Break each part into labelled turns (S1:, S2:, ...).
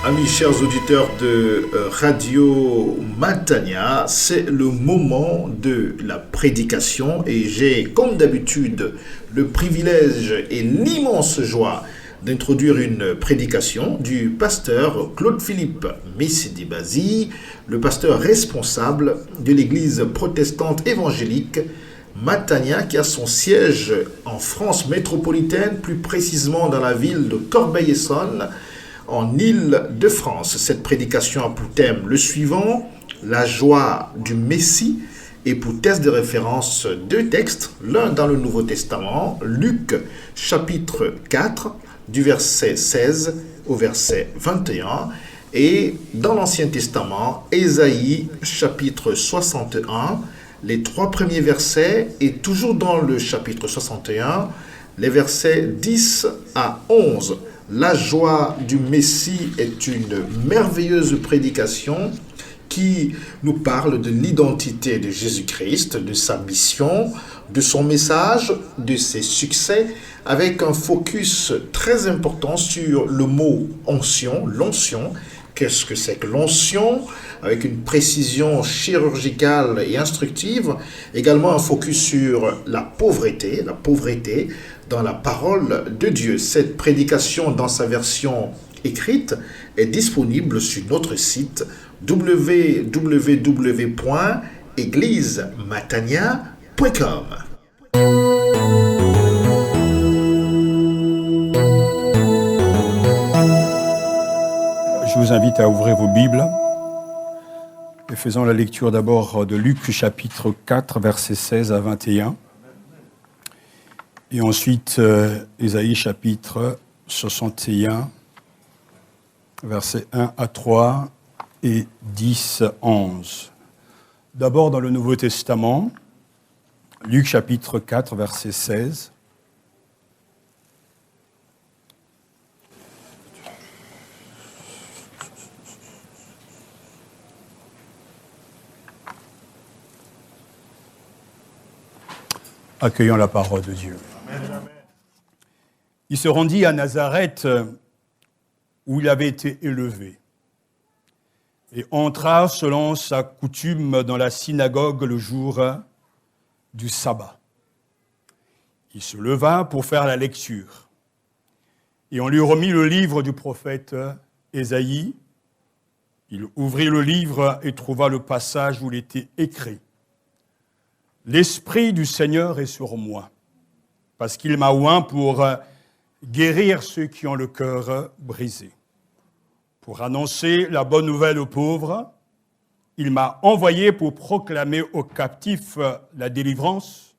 S1: Amis chers auditeurs de Radio Matania, c'est le moment de la prédication et j'ai comme d'habitude le privilège et l'immense joie d'introduire une prédication du pasteur Claude-Philippe Messidibasi, le pasteur responsable de l'église protestante évangélique Matania qui a son siège en France métropolitaine, plus précisément dans la ville de Corbeil-Essonnes, en Île-de-France. Cette prédication a pour thème le suivant, la joie du Messie, et pour test de référence deux textes, l'un dans le Nouveau Testament, Luc chapitre 4, du verset 16 au verset 21, et dans l'Ancien Testament, Ésaïe chapitre 61, les trois premiers versets, et toujours dans le chapitre 61, les versets 10 à 11. La joie du Messie est une merveilleuse prédication qui nous parle de l'identité de Jésus-Christ, de sa mission, de son message, de ses succès, avec un focus très important sur le mot onction, l'onction. Qu'est-ce que c'est que l'onction? Avec une précision chirurgicale et instructive. Également un focus sur la pauvreté dans la parole de Dieu. Cette prédication dans sa version écrite est disponible sur notre site www.eglisematania.com.
S2: Je vous invite à ouvrir vos Bibles et faisons la lecture d'abord de Luc chapitre 4, versets 16 à 21. Et ensuite, Ésaïe chapitre 61, versets 1 à 3 et 10 à 11. D'abord dans le Nouveau Testament, Luc chapitre 4, verset 16. Accueillons la parole de Dieu. Il se rendit à Nazareth, où il avait été élevé, et entra selon sa coutume dans la synagogue le jour du sabbat. Il se leva pour faire la lecture, et on lui remit le livre du prophète Ésaïe. Il ouvrit le livre et trouva le passage où il était écrit: « L'Esprit du Seigneur est sur moi, parce qu'il m'a oint pour guérir ceux qui ont le cœur brisé, pour annoncer la bonne nouvelle aux pauvres. Il m'a envoyé pour proclamer aux captifs la délivrance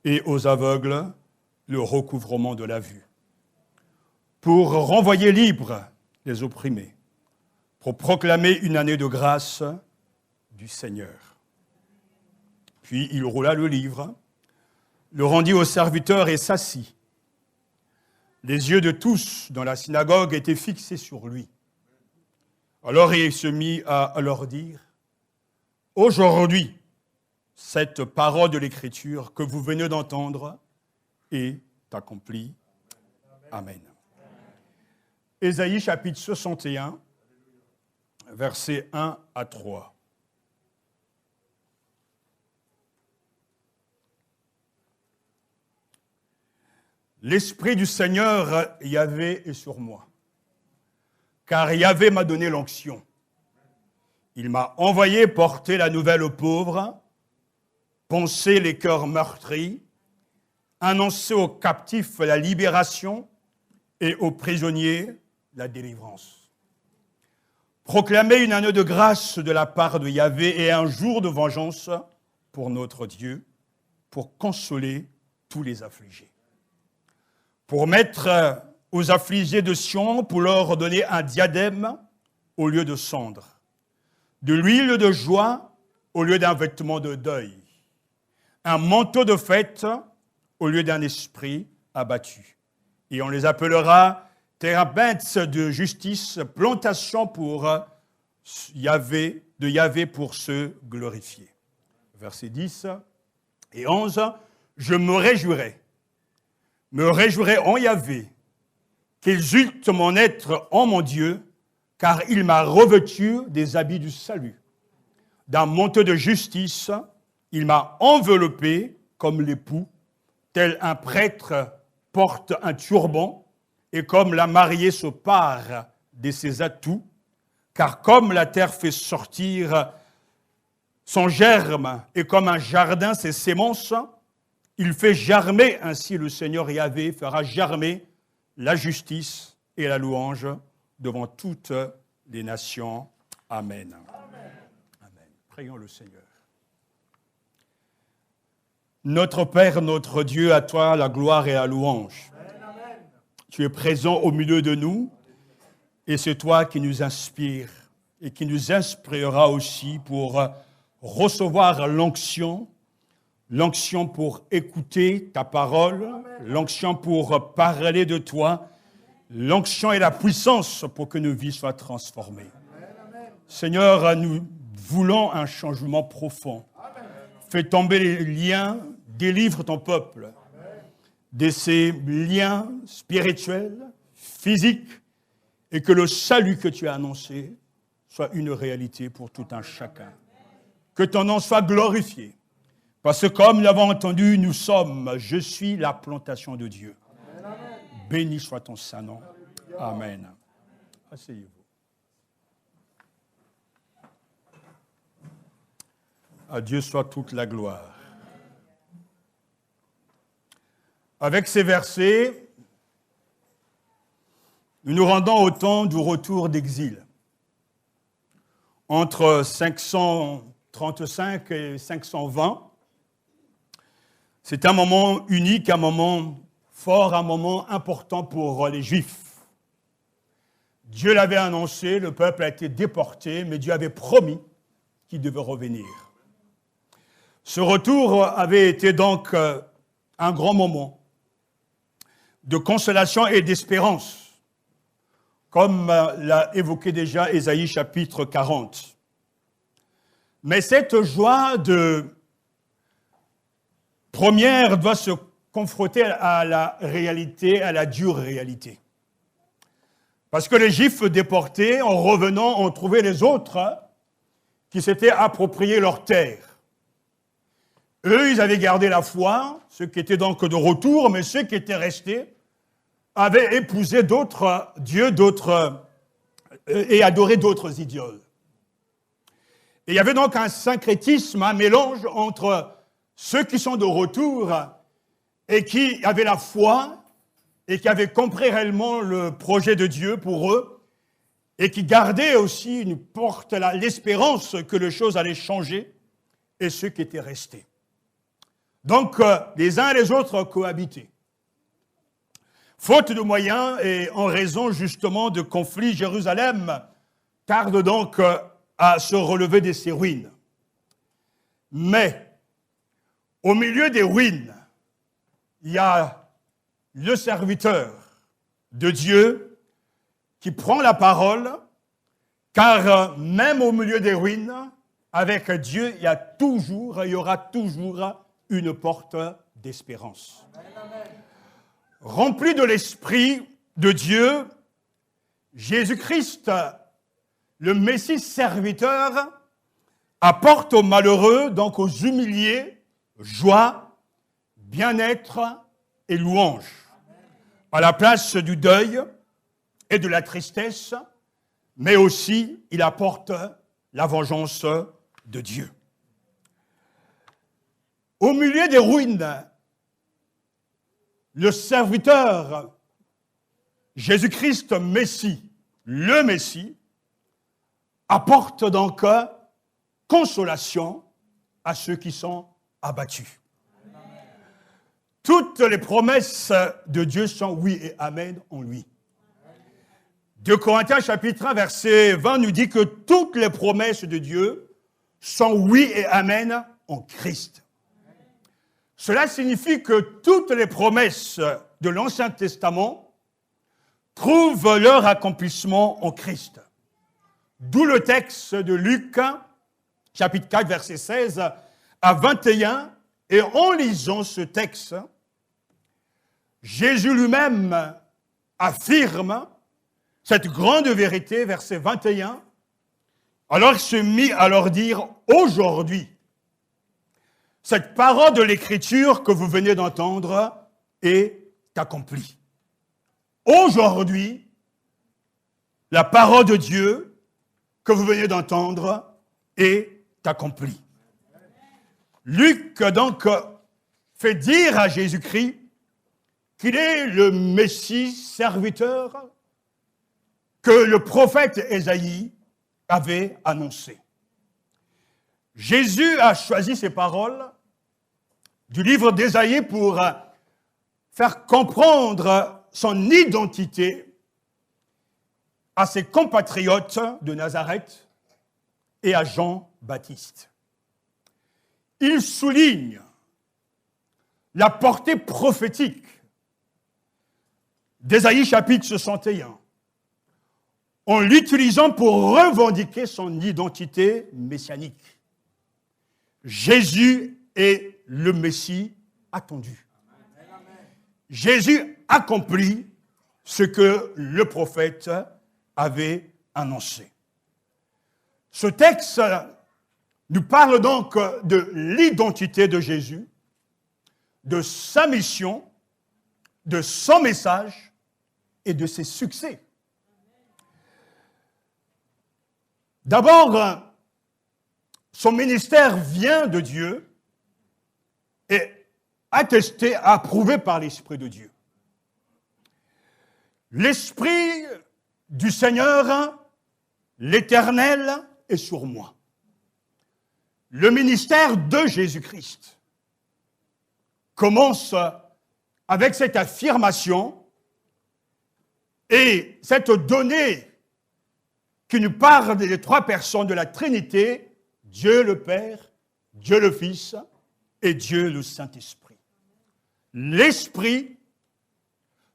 S2: et aux aveugles le recouvrement de la vue, pour renvoyer libres les opprimés, pour proclamer une année de grâce du Seigneur. » Puis il roula le livre, le rendit au serviteur et s'assit. Les yeux de tous dans la synagogue étaient fixés sur lui. Alors il se mit à leur dire: « Aujourd'hui, cette parole de l'Écriture que vous venez d'entendre est accomplie. » Amen. Ésaïe chapitre 61, versets 1 à 3. L'Esprit du Seigneur, Yahvé, est sur moi, car Yahvé m'a donné l'onction. Il m'a envoyé porter la nouvelle aux pauvres, panser les cœurs meurtris, annoncer aux captifs la libération et aux prisonniers la délivrance. Proclamer une année de grâce de la part de Yahvé et un jour de vengeance pour notre Dieu, pour consoler tous les affligés. Pour mettre aux affligés de Sion, pour leur donner un diadème au lieu de cendre, de l'huile de joie au lieu d'un vêtement de deuil, un manteau de fête au lieu d'un esprit abattu. Et on les appellera térabintes de justice, plantation pour Yahvé, de Yahvé pour se glorifier. Versets 10 et 11, je me réjouirai en Yahvé, qu'exulte mon être en mon Dieu, car il m'a revêtu des habits du salut. D'un manteau de justice, il m'a enveloppé comme l'époux, tel un prêtre porte un turban, et comme la mariée se pare de ses atouts, car comme la terre fait sortir son germe, et comme un jardin ses semences, il fait germer, ainsi le Seigneur Yahvé fera germer la justice et la louange devant toutes les nations. Amen. Amen. Prions le Seigneur. Notre Père, notre Dieu, à toi la gloire et la louange. Amen. Tu es présent au milieu de nous et c'est toi qui nous inspires et qui nous inspirera aussi pour recevoir l'onction pour écouter ta parole, l'onction pour parler de toi, l'onction et la puissance pour que nos vies soient transformées. Seigneur, nous voulons un changement profond. Fais tomber les liens, délivre ton peuple de ces liens spirituels, physiques, et que le salut que tu as annoncé soit une réalité pour tout un chacun. Que ton nom soit glorifié. Parce que comme nous l'avons entendu, nous sommes, je suis la plantation de Dieu. Amen. Béni soit ton saint nom. Amen. Asseyez-vous. À Dieu soit toute la gloire. Avec ces versets, nous nous rendons au temps du retour d'exil. Entre 535 et 520, c'est un moment unique, un moment fort, un moment important pour les Juifs. Dieu l'avait annoncé, le peuple a été déporté, mais Dieu avait promis qu'il devait revenir. Ce retour avait été donc un grand moment de consolation et d'espérance, comme l'a évoqué déjà Ésaïe chapitre 40. Mais cette joie première doit se confronter à la réalité, à la dure réalité. Parce que les Juifs déportés, en revenant, ont trouvé les autres qui s'étaient appropriés leur terre. Eux, ils avaient gardé la foi, ceux qui étaient donc de retour, mais ceux qui étaient restés avaient épousé d'autres dieux, et adoré d'autres idoles. Et il y avait donc un syncrétisme, un mélange entre ceux qui sont de retour et qui avaient la foi et qui avaient compris réellement le projet de Dieu pour eux et qui gardaient aussi l'espérance que les choses allaient changer, et ceux qui étaient restés. Donc, les uns et les autres cohabitaient. Faute de moyens et en raison justement de conflits, Jérusalem tarde donc à se relever de ses ruines. Mais, au milieu des ruines, il y a le serviteur de Dieu qui prend la parole, car même au milieu des ruines, avec Dieu, il y aura toujours une porte d'espérance. Amen. Rempli de l'Esprit de Dieu, Jésus-Christ, le Messie serviteur, apporte aux malheureux, donc aux humiliés, joie, bien-être et louange. À la place du deuil et de la tristesse, mais aussi il apporte la vengeance de Dieu. Au milieu des ruines, le serviteur Jésus-Christ Messie, le Messie, apporte donc consolation à ceux qui sont abattus. Amen. Toutes les promesses de Dieu sont oui et amen en lui. 2 Corinthiens chapitre 1 verset 20 nous dit que toutes les promesses de Dieu sont oui et amen en Christ. Cela signifie que toutes les promesses de l'Ancien Testament trouvent leur accomplissement en Christ. D'où le texte de Luc, chapitre 4, verset 16 à 21. Et en lisant ce texte, Jésus lui-même affirme cette grande vérité, verset 21, alors il se mit à leur dire, aujourd'hui, cette parole de l'Écriture que vous venez d'entendre est accomplie. Aujourd'hui, la parole de Dieu que vous venez d'entendre est accomplie. Luc, donc, fait dire à Jésus-Christ qu'il est le Messie serviteur que le prophète Ésaïe avait annoncé. Jésus a choisi ces paroles du livre d'Ésaïe pour faire comprendre son identité à ses compatriotes de Nazareth et à Jean-Baptiste. Il souligne la portée prophétique d'Ésaïe chapitre 61 en l'utilisant pour revendiquer son identité messianique. Jésus est le Messie attendu. Jésus accomplit ce que le prophète avait annoncé. Ce texte nous parle donc de l'identité de Jésus, de sa mission, de son message et de ses succès. D'abord, son ministère vient de Dieu et attesté, approuvé par l'Esprit de Dieu. L'Esprit du Seigneur, l'Éternel, est sur moi. Le ministère de Jésus-Christ commence avec cette affirmation et cette donnée qui nous parle des trois personnes de la Trinité, Dieu le Père, Dieu le Fils et Dieu le Saint-Esprit. L'Esprit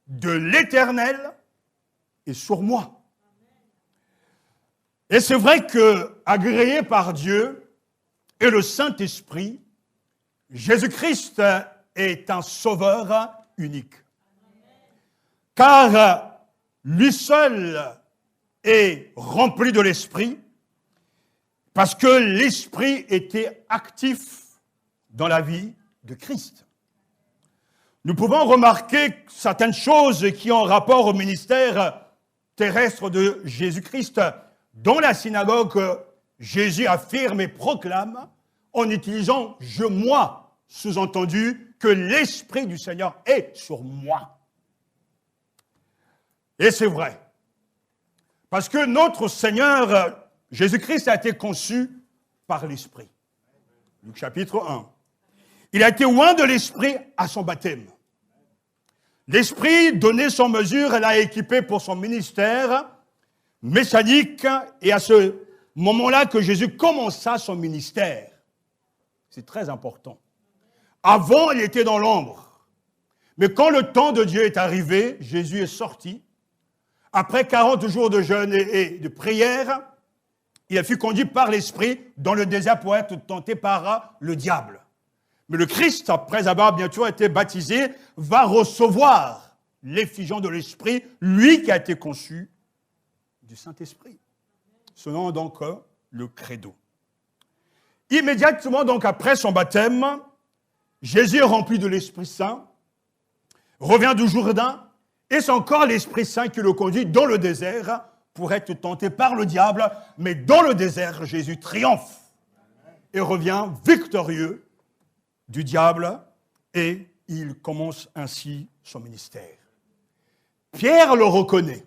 S2: de l'Éternel est sur moi. Et c'est vrai que, agréé par Dieu et le Saint-Esprit, Jésus-Christ est un sauveur unique. Car lui seul est rempli de l'Esprit, parce que l'Esprit était actif dans la vie de Christ. Nous pouvons remarquer certaines choses qui ont rapport au ministère terrestre de Jésus-Christ, dont la synagogue, Jésus affirme et proclame, en utilisant « je, moi », sous-entendu que l'Esprit du Seigneur est sur moi. Et c'est vrai. Parce que notre Seigneur, Jésus-Christ, a été conçu par l'Esprit. Luc chapitre 1. Il a été oint de l'Esprit à son baptême. L'Esprit, donné sans mesure, l'a équipé pour son ministère messianique, et à ce moment-là que Jésus commença son ministère. C'est très important. Avant, il était dans l'ombre. Mais quand le temps de Dieu est arrivé, Jésus est sorti. Après 40 jours de jeûne et de prière, il a fut conduit par l'Esprit dans le désert pour être tenté par le diable. Mais le Christ, après avoir bientôt été baptisé, va recevoir l'effusion de l'Esprit, lui qui a été conçu du Saint-Esprit. Selon donc le credo. Immédiatement donc après son baptême, Jésus est rempli de l'Esprit Saint, revient du Jourdain, et c'est encore l'Esprit Saint qui le conduit dans le désert pour être tenté par le diable, mais dans le désert, Jésus triomphe et revient victorieux du diable, et il commence ainsi son ministère. Pierre le reconnaît,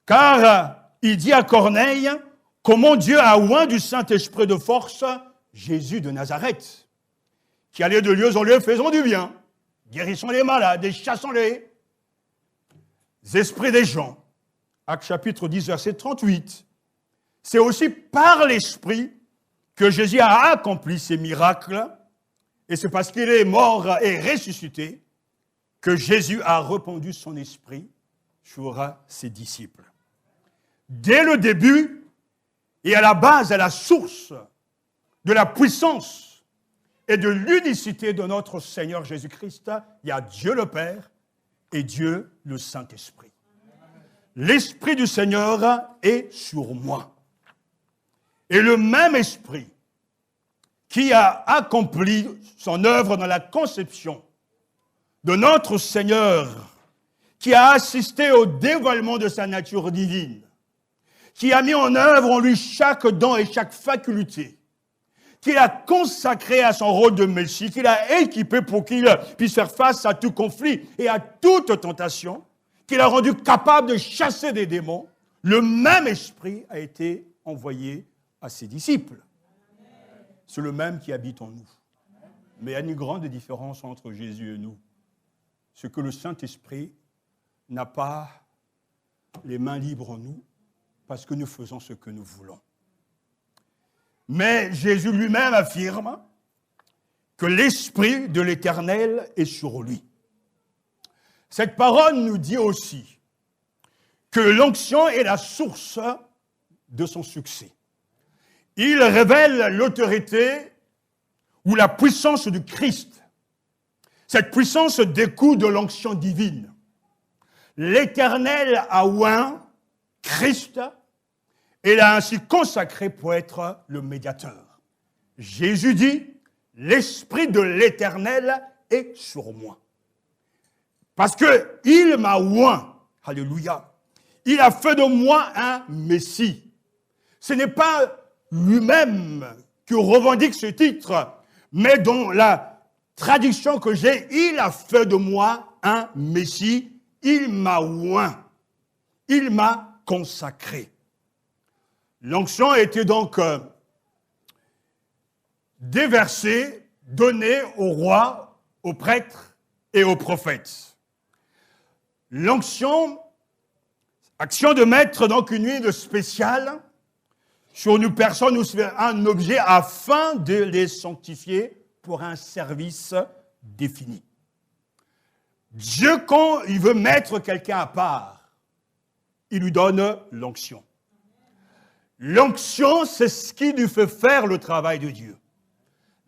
S2: car il dit à Corneille comment Dieu a oint du Saint-Esprit de force Jésus de Nazareth, qui allait de lieu en lieu faisant du bien, guérissant les malades et chassant les esprits des gens. Actes chapitre 10, verset 38. C'est aussi par l'Esprit que Jésus a accompli ces miracles, et c'est parce qu'il est mort et ressuscité que Jésus a répandu son esprit sur ses disciples. Dès le début et à la base, à la source de la puissance et de l'unicité de notre Seigneur Jésus-Christ, il y a Dieu le Père et Dieu le Saint-Esprit. l'Esprit du Seigneur est sur moi. Et le même Esprit qui a accompli son œuvre dans la conception de notre Seigneur, qui a assisté au dévoilement de sa nature divine, qui a mis en œuvre en lui chaque don et chaque faculté, qui l'a consacré à son rôle de Messie, qui l'a équipé pour qu'il puisse faire face à tout conflit et à toute tentation, qui l'a rendu capable de chasser des démons, le même Esprit a été envoyé à ses disciples. C'est le même qui habite en nous. Mais il y a une grande différence entre Jésus et nous. C'est que le Saint-Esprit n'a pas les mains libres en nous parce que nous faisons ce que nous voulons. Mais Jésus lui-même affirme que l'Esprit de l'Éternel est sur lui. Cette parole nous dit aussi que l'onction est la source de son succès. Il révèle l'autorité ou la puissance du Christ. Cette puissance découle de l'onction divine. L'Éternel a oint Christ et l'a ainsi consacré pour être le médiateur. Jésus dit, l'Esprit de l'Éternel est sur moi. Parce qu'il m'a oint, alléluia, il a fait de moi un Messie. Ce n'est pas lui-même qui revendique ce titre, mais dans la traduction que j'ai, il a fait de moi un Messie, il m'a oint, il m'a consacré. L'onction a été donc déversée, donnée au roi, aux prêtres et aux prophètes. L'onction, action de mettre donc une huile spéciale sur une personne ou sur un objet afin de les sanctifier pour un service défini. Dieu, quand il veut mettre quelqu'un à part, il lui donne l'onction. L'onction, c'est ce qui lui fait faire le travail de Dieu.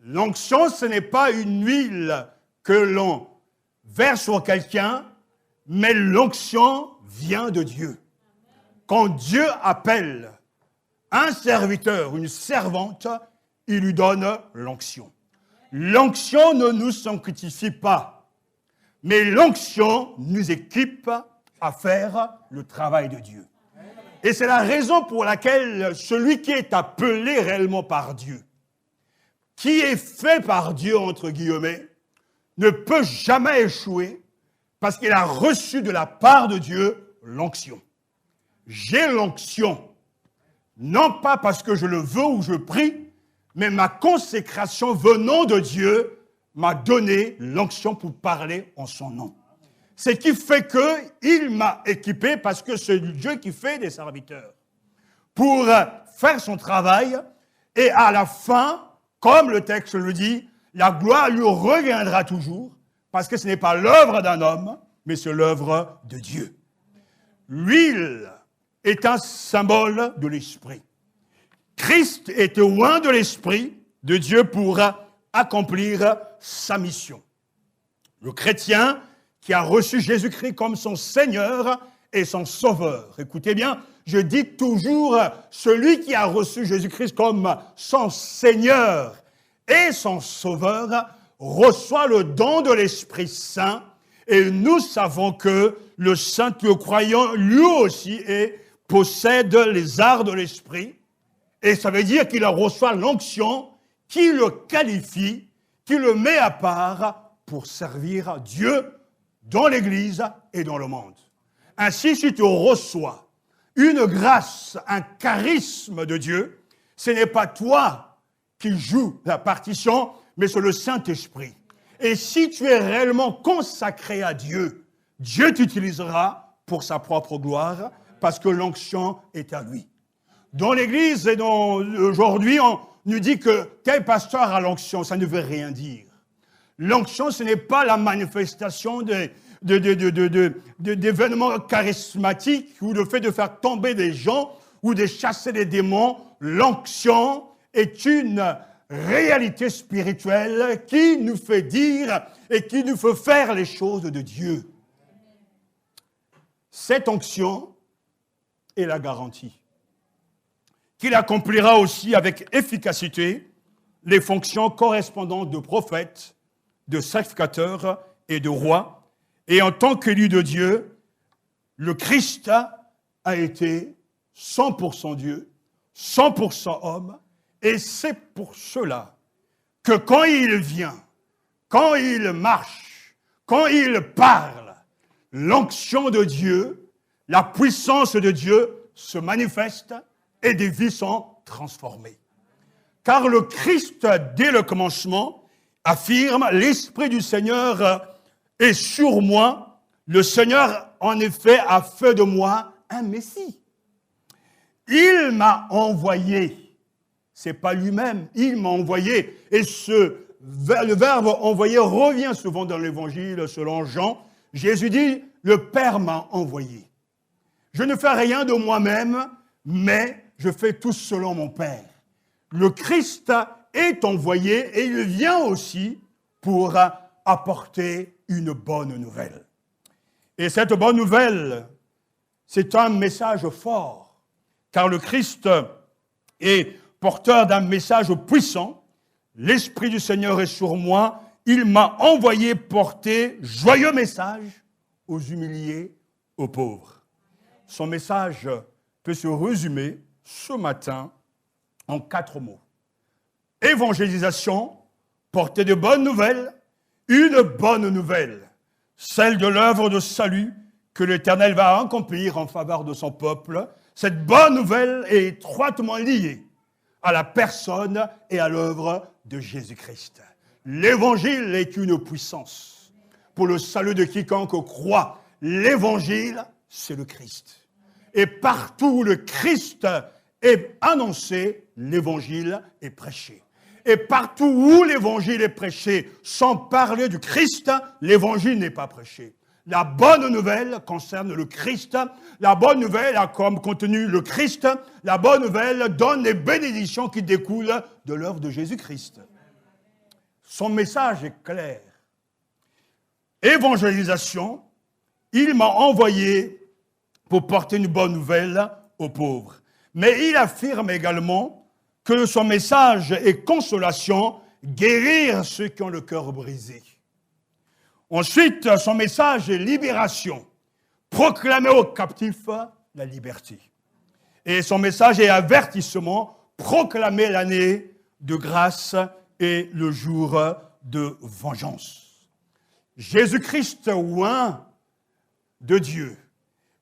S2: L'onction, ce n'est pas une huile que l'on verse sur quelqu'un, mais l'onction vient de Dieu. Quand Dieu appelle un serviteur, une servante, il lui donne l'onction. L'onction ne nous sanctifie pas, mais l'onction nous équipe à faire le travail de Dieu. Et c'est la raison pour laquelle celui qui est appelé réellement par Dieu, qui est fait par Dieu, entre guillemets, ne peut jamais échouer parce qu'il a reçu de la part de Dieu l'onction. J'ai l'onction. Non pas parce que je le veux ou je prie, mais ma consécration venant de Dieu m'a donné l'onction pour parler en son nom. Ce qui fait qu'il m'a équipé, parce que c'est Dieu qui fait des serviteurs, pour faire son travail, et à la fin, comme le texte le dit, la gloire lui reviendra toujours, parce que ce n'est pas l'œuvre d'un homme, mais c'est l'œuvre de Dieu. L'huile est un symbole de l'Esprit. Christ est oint de l'Esprit de Dieu pour accomplir sa mission. Le chrétien qui a reçu Jésus-Christ comme son Seigneur et son Sauveur. Écoutez bien, je dis toujours, celui qui a reçu Jésus-Christ comme son Seigneur et son Sauveur reçoit le don de l'Esprit Saint, et nous savons que le saint, le croyant, lui aussi, possède les arts de l'Esprit, et ça veut dire qu'il reçoit l'onction qui le qualifie, qui le met à part pour servir Dieu dans l'Église et dans le monde. Ainsi, si tu reçois une grâce, un charisme de Dieu, ce n'est pas toi qui joues la partition, mais c'est le Saint-Esprit. Et si tu es réellement consacré à Dieu, Dieu t'utilisera pour sa propre gloire, parce que l'onction est à lui. Dans l'Église et aujourd'hui, on nous dit que tel pasteur a l'onction, ça ne veut rien dire. L'onction, ce n'est pas la manifestation d'événements charismatiques ou le fait de faire tomber des gens ou de chasser des démons. L'onction est une réalité spirituelle qui nous fait dire et qui nous fait faire les choses de Dieu. Cette onction est la garantie qu'il accomplira aussi avec efficacité les fonctions correspondantes de prophète, de sacrificateur et de roi. Et en tant qu'élu de Dieu, le Christ a été 100% Dieu, 100% homme, et c'est pour cela que quand il vient, quand il marche, quand il parle, l'onction de Dieu, la puissance de Dieu se manifeste et des vies sont transformées. Car le Christ, dès le commencement, affirme « L'Esprit du Seigneur est sur moi. Le Seigneur, en effet, a fait de moi un Messie. Il m'a envoyé. » Ce n'est pas lui-même, il m'a envoyé. Et le verbe envoyer revient souvent dans l'Évangile selon Jean. Jésus dit « Le Père m'a envoyé. Je ne fais rien de moi-même, mais je fais tout selon mon Père. » Le Christ est envoyé et il vient aussi pour apporter une bonne nouvelle. Et cette bonne nouvelle, c'est un message fort, car le Christ est porteur d'un message puissant. L'Esprit du Seigneur est sur moi, il m'a envoyé porter joyeux message aux humiliés, aux pauvres. Son message peut se résumer ce matin en 4 mots. Évangélisation, porter de bonnes nouvelles, une bonne nouvelle, celle de l'œuvre de salut que l'Éternel va accomplir en faveur de son peuple. Cette bonne nouvelle est étroitement liée à la personne et à l'œuvre de Jésus-Christ. L'Évangile est une puissance pour le salut de quiconque croit. L'Évangile, c'est le Christ. Et partout où le Christ est annoncé, l'Évangile est prêché. Et partout où l'Évangile est prêché, sans parler du Christ, l'Évangile n'est pas prêché. La bonne nouvelle concerne le Christ. La bonne nouvelle a comme contenu le Christ. La bonne nouvelle donne les bénédictions qui découlent de l'œuvre de Jésus-Christ. Son message est clair. Évangélisation, il m'a envoyé pour porter une bonne nouvelle aux pauvres. Mais il affirme également que son message est consolation, guérir ceux qui ont le cœur brisé. Ensuite, son message est libération, proclamer aux captifs la liberté. Et son message est avertissement, proclamer l'année de grâce et le jour de vengeance. Jésus-Christ, oint de Dieu.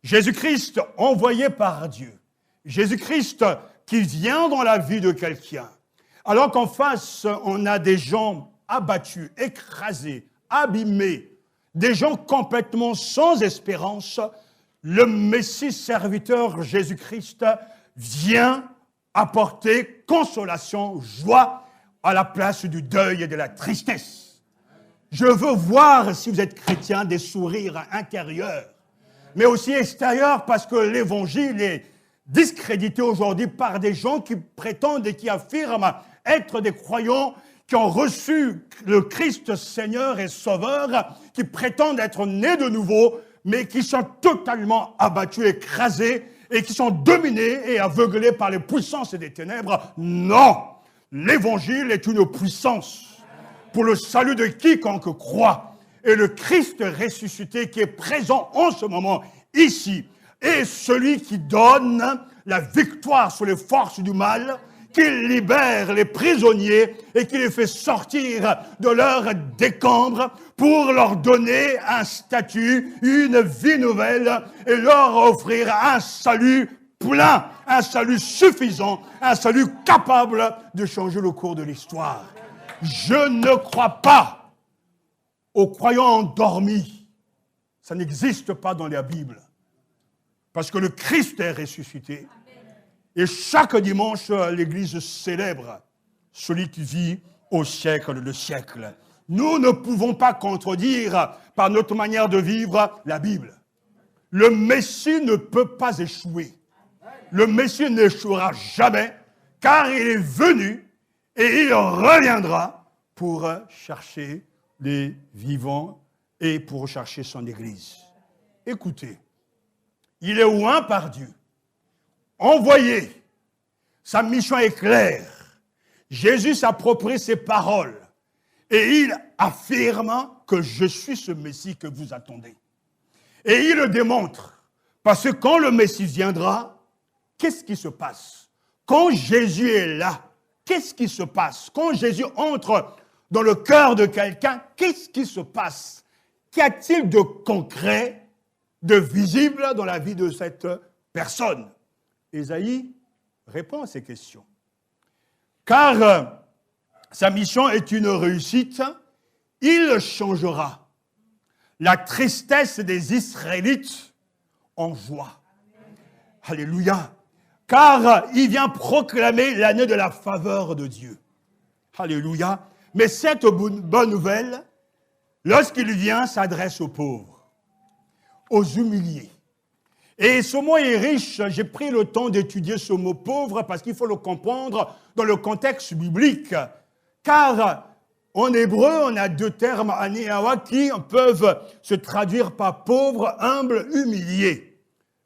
S2: Jésus-Christ, envoyé par Dieu. Jésus-Christ qui vient dans la vie de quelqu'un. Alors qu'en face, on a des gens abattus, écrasés, abîmés, des gens complètement sans espérance, le Messie serviteur Jésus-Christ vient apporter consolation, joie à la place du deuil et de la tristesse. Je veux voir, si vous êtes chrétien, des sourires intérieurs, mais aussi extérieurs, parce que l'Évangile est discrédité aujourd'hui par des gens qui prétendent et qui affirment être des croyants qui ont reçu le Christ Seigneur et Sauveur, qui prétendent être nés de nouveau, mais qui sont totalement abattus, écrasés, et qui sont dominés et aveuglés par les puissances des ténèbres. Non! L'Évangile est une puissance pour le salut de quiconque croit. Et le Christ ressuscité qui est présent en ce moment, ici, est celui qui donne la victoire sur les forces du mal, qui libère les prisonniers et qui les fait sortir de leur décambre pour leur donner un statut, une vie nouvelle et leur offrir un salut plein, un salut suffisant, un salut capable de changer le cours de l'histoire. Je ne crois pas aux croyants endormis. Ça n'existe pas dans la Bible. Parce que le Christ est ressuscité. Et chaque dimanche, l'Église célèbre celui qui vit au siècle de siècles. Nous ne pouvons pas contredire par notre manière de vivre la Bible. Le Messie ne peut pas échouer. Le Messie n'échouera jamais, car il est venu et il reviendra pour chercher les vivants et pour chercher son Église. Écoutez, il est oint par Dieu. envoyé. Sa mission est claire. Jésus s'approprie ses paroles et il affirme que je suis ce Messie que vous attendez. Et il le démontre parce que quand le Messie viendra, qu'est-ce qui se passe? Quand Jésus est là, qu'est-ce qui se passe? Quand Jésus entre dans le cœur de quelqu'un, qu'est-ce qui se passe? Qu'y a-t-il de concret, de visible dans la vie de cette personne? Ésaïe répond à ces questions. Car sa mission est une réussite, il changera la tristesse des Israélites en joie. Alléluia. Car il vient proclamer l'année de la faveur de Dieu. Alléluia. Mais cette bonne nouvelle, lorsqu'il vient, s'adresse aux pauvres, aux humiliés. Et ce mot est riche. J'ai pris le temps d'étudier ce mot pauvre parce qu'il faut le comprendre dans le contexte biblique. Car en hébreu, on a deux termes, ani et awa, qui peuvent se traduire par pauvre, humble, humilié.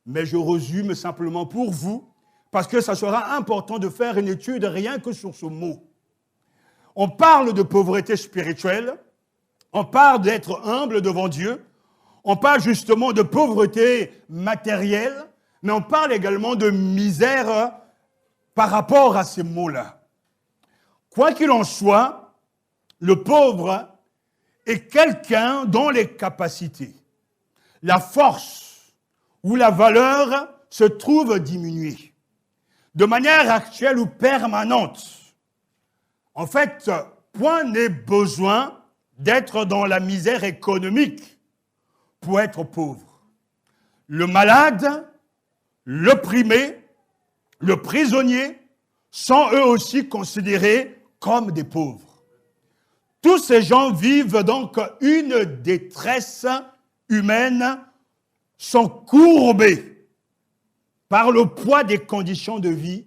S2: Mais je résume simplement pour vous, parce que ça sera important de faire une étude rien que sur ce mot. On parle de pauvreté spirituelle, on parle d'être humble devant Dieu, on parle justement de pauvreté matérielle, mais on parle également de misère par rapport à ces mots-là. Quoi qu'il en soit, le pauvre est quelqu'un dont les capacités, la force ou la valeur se trouvent diminuées, de manière actuelle ou permanente. En fait, point n'est besoin d'être dans la misère économique pour être pauvre. Le malade, l'opprimé, le prisonnier sont eux aussi considérés comme des pauvres. Tous ces gens vivent donc une détresse humaine, sont courbés par le poids des conditions de vie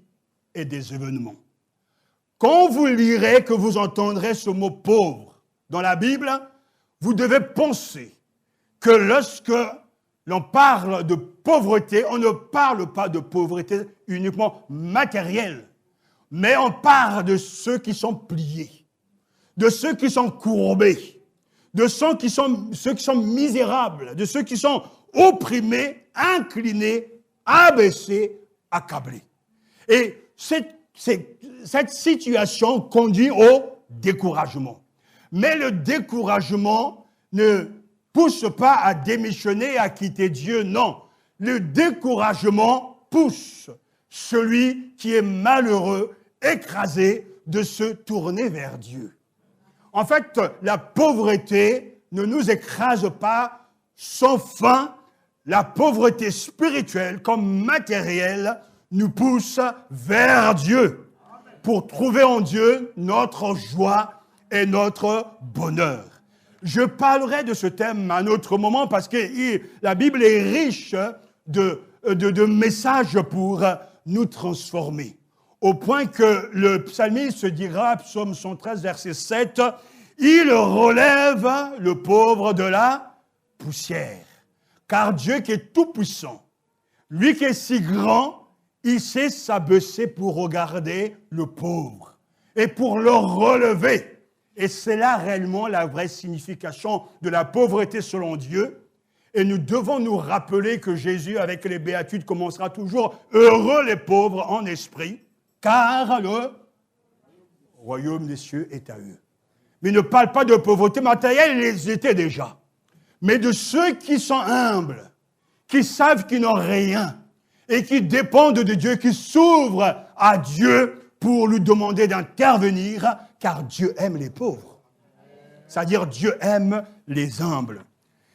S2: et des événements. Quand vous lirez, que vous entendrez ce mot pauvre dans la Bible, vous devez penser que lorsque l'on parle de pauvreté, on ne parle pas de pauvreté uniquement matérielle, mais on parle de ceux qui sont pliés, de ceux qui sont courbés, de ceux qui sont misérables, de ceux qui sont opprimés, inclinés, abaissés, accablés. Et cette situation conduit au découragement. Mais le découragement ne pousse pas à démissionner et à quitter Dieu, non. Le découragement pousse celui qui est malheureux, écrasé, de se tourner vers Dieu. En fait, la pauvreté ne nous écrase pas sans fin. La pauvreté spirituelle comme matérielle nous pousse vers Dieu pour trouver en Dieu notre joie et notre bonheur. Je parlerai de ce thème à un autre moment parce que la Bible est riche de messages pour nous transformer. Au point que le psalmiste dira, psaume 113, verset 7, « Il relève le pauvre de la poussière. » Car Dieu qui est tout-puissant, lui qui est si grand, il sait s'abaisser pour regarder le pauvre et pour le relever. Et c'est là réellement la vraie signification de la pauvreté selon Dieu. Et nous devons nous rappeler que Jésus, avec les béatitudes, commencera toujours « Heureux les pauvres en esprit, car le royaume des cieux est à eux. » Mais il ne parle pas de pauvreté matérielle, ils les étaient déjà. Mais de ceux qui sont humbles, qui savent qu'ils n'ont rien et qui dépendent de Dieu, qui s'ouvrent à Dieu pour lui demander d'intervenir, car Dieu aime les pauvres. C'est-à-dire Dieu aime les humbles.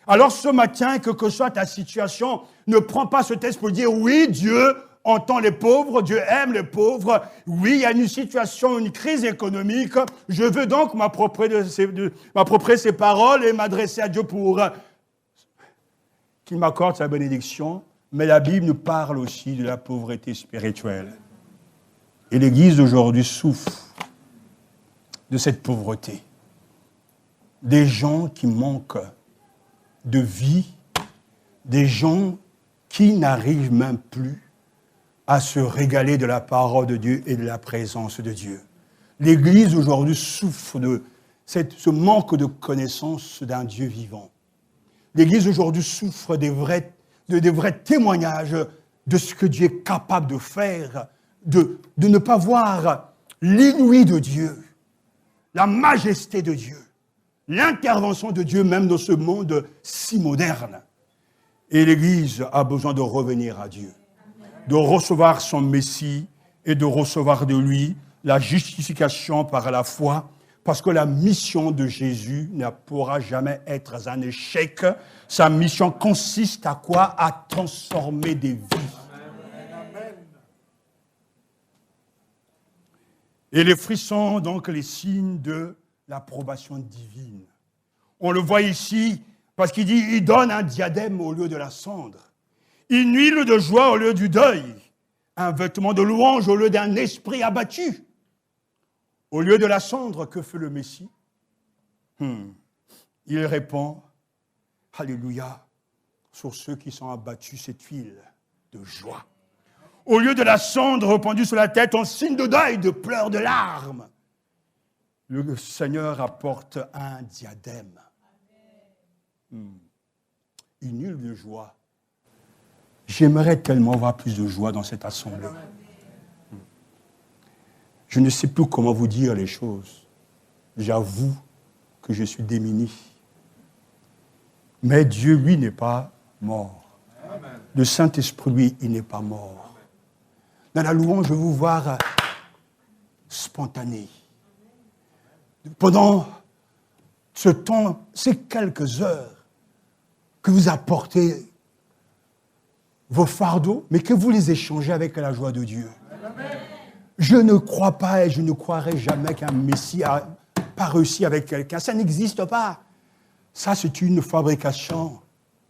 S2: Alors ce matin, quelle que soit ta situation, ne prends pas ce texte pour dire oui, Dieu entend les pauvres, Dieu aime les pauvres. Oui, il y a une situation, une crise économique. Je veux donc m'approprier ces paroles et m'adresser à Dieu pour qu'il m'accorde sa bénédiction. Mais la Bible nous parle aussi de la pauvreté spirituelle. Et l'Église d'aujourd'hui souffre de cette pauvreté. Des gens qui manquent de vie, des gens qui n'arrivent même plus à se régaler de la parole de Dieu et de la présence de Dieu. L'Église aujourd'hui souffre de ce manque de connaissance d'un Dieu vivant. L'Église aujourd'hui souffre des vrais témoignages de ce que Dieu est capable de faire, de ne pas voir l'inouï de Dieu, la majesté de Dieu, l'intervention de Dieu même dans ce monde si moderne. Et l'Église a besoin de revenir à Dieu, de recevoir son Messie et de recevoir de lui la justification par la foi, parce que la mission de Jésus ne pourra jamais être un échec. Sa mission consiste à quoi? À transformer des vies. Et les fruits sont donc les signes de l'approbation divine. On le voit ici parce qu'il dit, il donne un diadème au lieu de la cendre, une huile de joie au lieu du deuil, un vêtement de louange au lieu d'un esprit abattu. Au lieu de la cendre, que fait le Messie? Il répond, alléluia, sur ceux qui sont abattus, cette huile de joie. Au lieu de la cendre répandue sur la tête en signe de deuil, de pleurs, de larmes, le Seigneur apporte un diadème. Une huile de joie. J'aimerais tellement avoir plus de joie dans cette assemblée. Je ne sais plus comment vous dire les choses. J'avoue que je suis démuni. Mais Dieu, lui, n'est pas mort. Le Saint-Esprit, lui, il n'est pas mort. Dans la louange, je veux vous voir spontané. Pendant ce temps, ces quelques heures que vous apportez vos fardeaux, mais que vous les échangez avec la joie de Dieu. Je ne crois pas et je ne croirai jamais qu'un Messie n'a pas réussi avec quelqu'un. Ça n'existe pas. Ça, c'est une fabrication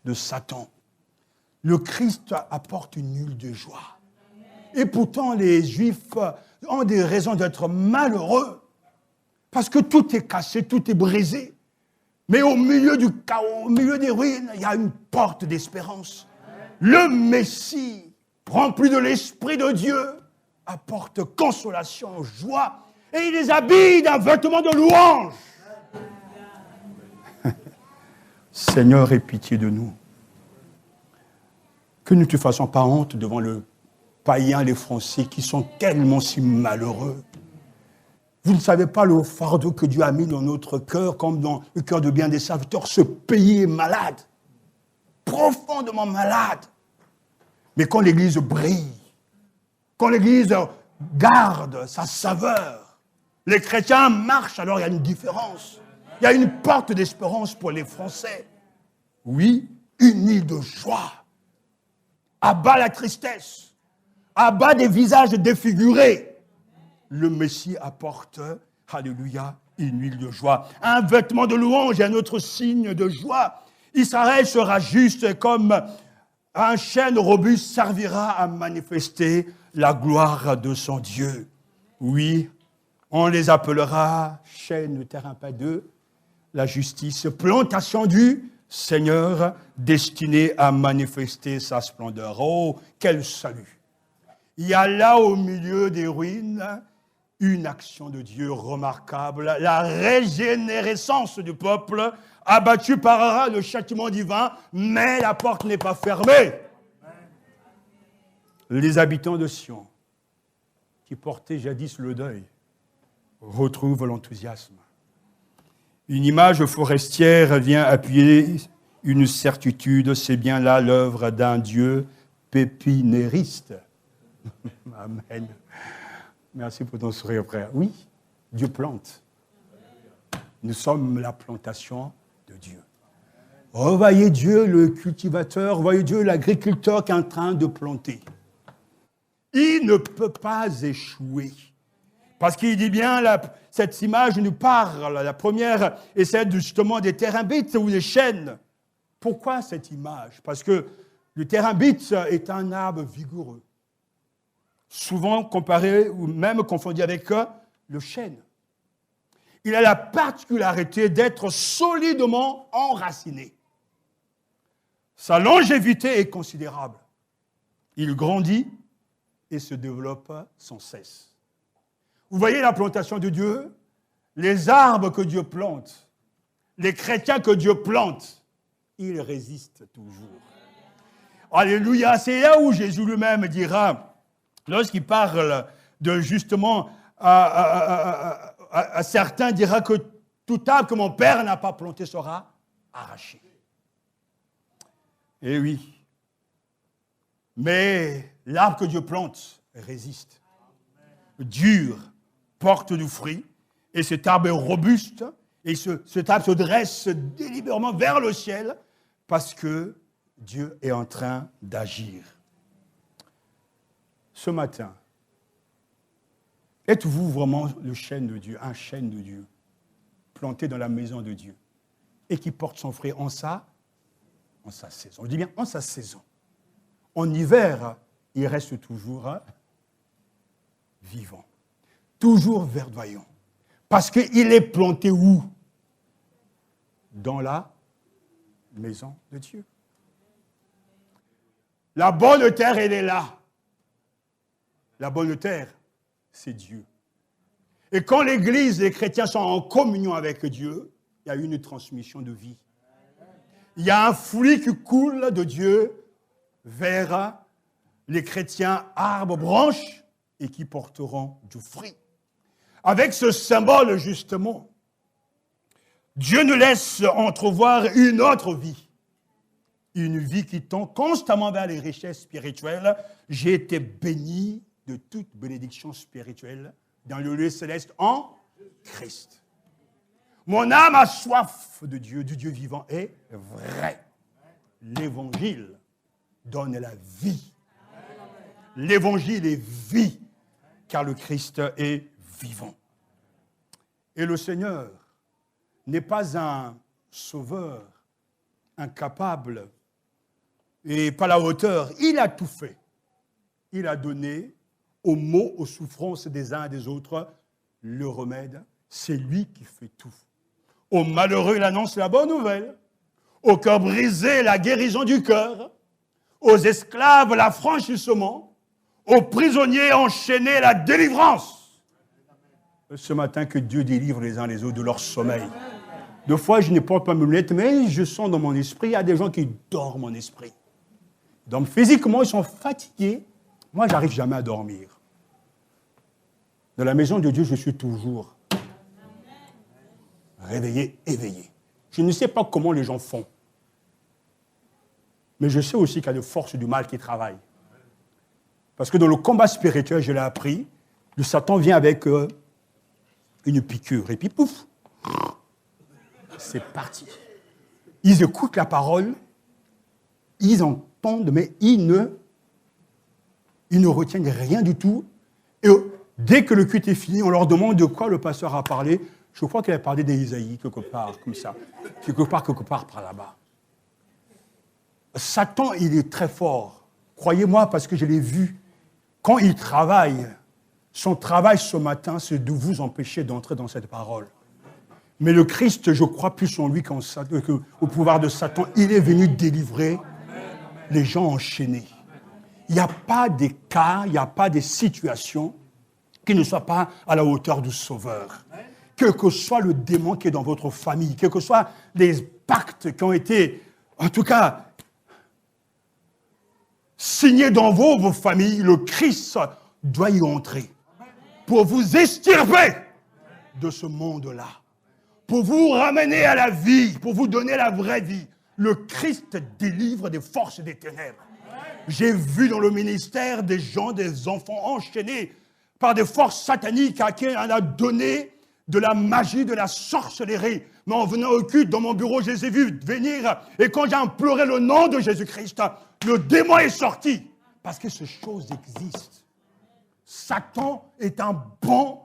S2: de Satan. Le Christ apporte une huile de joie. Et pourtant, les Juifs ont des raisons d'être malheureux. Parce que tout est cassé, tout est brisé. Mais au milieu du chaos, au milieu des ruines, il y a une porte d'espérance. Le Messie, rempli de l'Esprit de Dieu, apporte consolation, joie, et il les habille d'un vêtement de louange. Seigneur, aie pitié de nous. Que nous ne te fassions pas honte devant le païen, les Français, qui sont tellement si malheureux. Vous ne savez pas le fardeau que Dieu a mis dans notre cœur, comme dans le cœur de bien des serviteurs. Ce pays est malade, profondément malade. Mais quand l'Église brille, quand l'Église garde sa saveur, les chrétiens marchent, alors il y a une différence. Il y a une porte d'espérance pour les Français. Oui, une île de joie. Abat la tristesse, abat des visages défigurés. Le Messie apporte, alléluia, une huile de joie. Un vêtement de louange et un autre signe de joie. Israël sera juste comme un chêne robuste servira à manifester la gloire de son Dieu. Oui, on les appellera chêne terrain pas d'eux, la justice, plantation du Seigneur destinée à manifester sa splendeur. Oh, quel salut! Il y a là au milieu des ruines une action de Dieu remarquable, la régénérescence du peuple abattu par le châtiment divin, mais la porte n'est pas fermée. Les habitants de Sion, qui portaient jadis le deuil, retrouvent l'enthousiasme. Une image forestière vient appuyer une certitude, c'est bien là l'œuvre d'un Dieu pépinériste. Amen. Merci pour ton sourire, frère. Oui, Dieu plante. Nous sommes la plantation de Dieu. Voyez Dieu le cultivateur, voyez Dieu l'agriculteur qui est en train de planter. Il ne peut pas échouer. Parce qu'il dit bien, cette image nous parle, la première est celle justement des térébintes ou des chênes. Pourquoi cette image? Parce que le térébenth est un arbre vigoureux, souvent comparé ou même confondu avec le chêne. Il a la particularité d'être solidement enraciné. Sa longévité est considérable. Il grandit et se développe sans cesse. Vous voyez la plantation de Dieu? Les arbres que Dieu plante, les chrétiens que Dieu plante, ils résistent toujours. Alléluia, c'est là où Jésus lui-même dira, lorsqu'il parle de justement à certains, dira que tout arbre que mon Père n'a pas planté sera arraché. Eh oui. Mais l'arbre que Dieu plante résiste, dure, porte du fruit, et cet arbre est robuste, et cet arbre se dresse délibérément vers le ciel, parce que Dieu est en train d'agir. Ce matin, êtes-vous vraiment le chêne de Dieu, un chêne de Dieu, planté dans la maison de Dieu, et qui porte son fruit en sa saison? Je dis bien en sa saison. En hiver, il reste toujours vivant, toujours verdoyant. Parce qu'il est planté où? Dans la maison de Dieu. La bonne terre, elle est là. La bonne terre, c'est Dieu. Et quand l'Église, les chrétiens sont en communion avec Dieu, il y a une transmission de vie. Il y a un flux qui coule de Dieu vers les chrétiens, arbres, branches, et qui porteront du fruit. Avec ce symbole, justement, Dieu nous laisse entrevoir une autre vie. Une vie qui tend constamment vers les richesses spirituelles. J'ai été béni de toute bénédiction spirituelle dans le lieu céleste en Christ. Mon âme a soif de Dieu, du Dieu vivant est vrai. L'évangile donne la vie. L'évangile est vie, car le Christ est vivant. Et le Seigneur n'est pas un sauveur incapable et pas à la hauteur. Il a tout fait. Il a donné aux maux, aux souffrances des uns et des autres le remède. C'est lui qui fait tout. Aux malheureux, il annonce la bonne nouvelle. Aux cœurs brisés, la guérison du cœur. Aux esclaves, l'affranchissement. Aux prisonniers enchaînés, la délivrance. Ce matin, que Dieu délivre les uns les autres de leur sommeil. Deux fois, je ne porte pas mes lunettes, mais je sens dans mon esprit, il y a des gens qui dorment en esprit. Donc, physiquement, ils sont fatigués. Moi, je n'arrive jamais à dormir. Dans la maison de Dieu, je suis toujours réveillé, éveillé. Je ne sais pas comment les gens font. Mais je sais aussi qu'il y a des forces du mal qui travaillent. Parce que dans le combat spirituel, je l'ai appris, le Satan vient avec une piqûre. Et puis, pouf, c'est parti. Ils écoutent la parole, ils entendent, mais ils ne retiennent rien du tout. Et dès que le culte est fini, on leur demande de quoi le pasteur a parlé. Je crois qu'il a parlé d'Ésaïe, quelque part, comme ça. Quelque part par là-bas. Satan, il est très fort. Croyez-moi, parce que je l'ai vu. Quand il travaille, son travail ce matin, c'est de vous empêcher d'entrer dans cette parole. Mais le Christ, je crois plus en lui qu'au pouvoir de Satan. Il est venu délivrer les gens enchaînés. Il n'y a pas des cas, il n'y a pas des situations qui ne soient pas à la hauteur du Sauveur. Quel que soit le démon qui est dans votre famille, quels que soient les pactes qui ont été, en tout cas, signés dans vos familles, le Christ doit y entrer pour vous extirper de ce monde-là, pour vous ramener à la vie, pour vous donner la vraie vie. Le Christ délivre des forces des ténèbres. J'ai vu dans le ministère des gens, des enfants enchaînés par des forces sataniques à qui on a donné de la magie, de la sorcellerie. Mais en venant au culte, dans mon bureau, je les ai vus venir. Et quand j'ai imploré le nom de Jésus-Christ, le démon est sorti. Parce que ces choses existent. Satan est un bon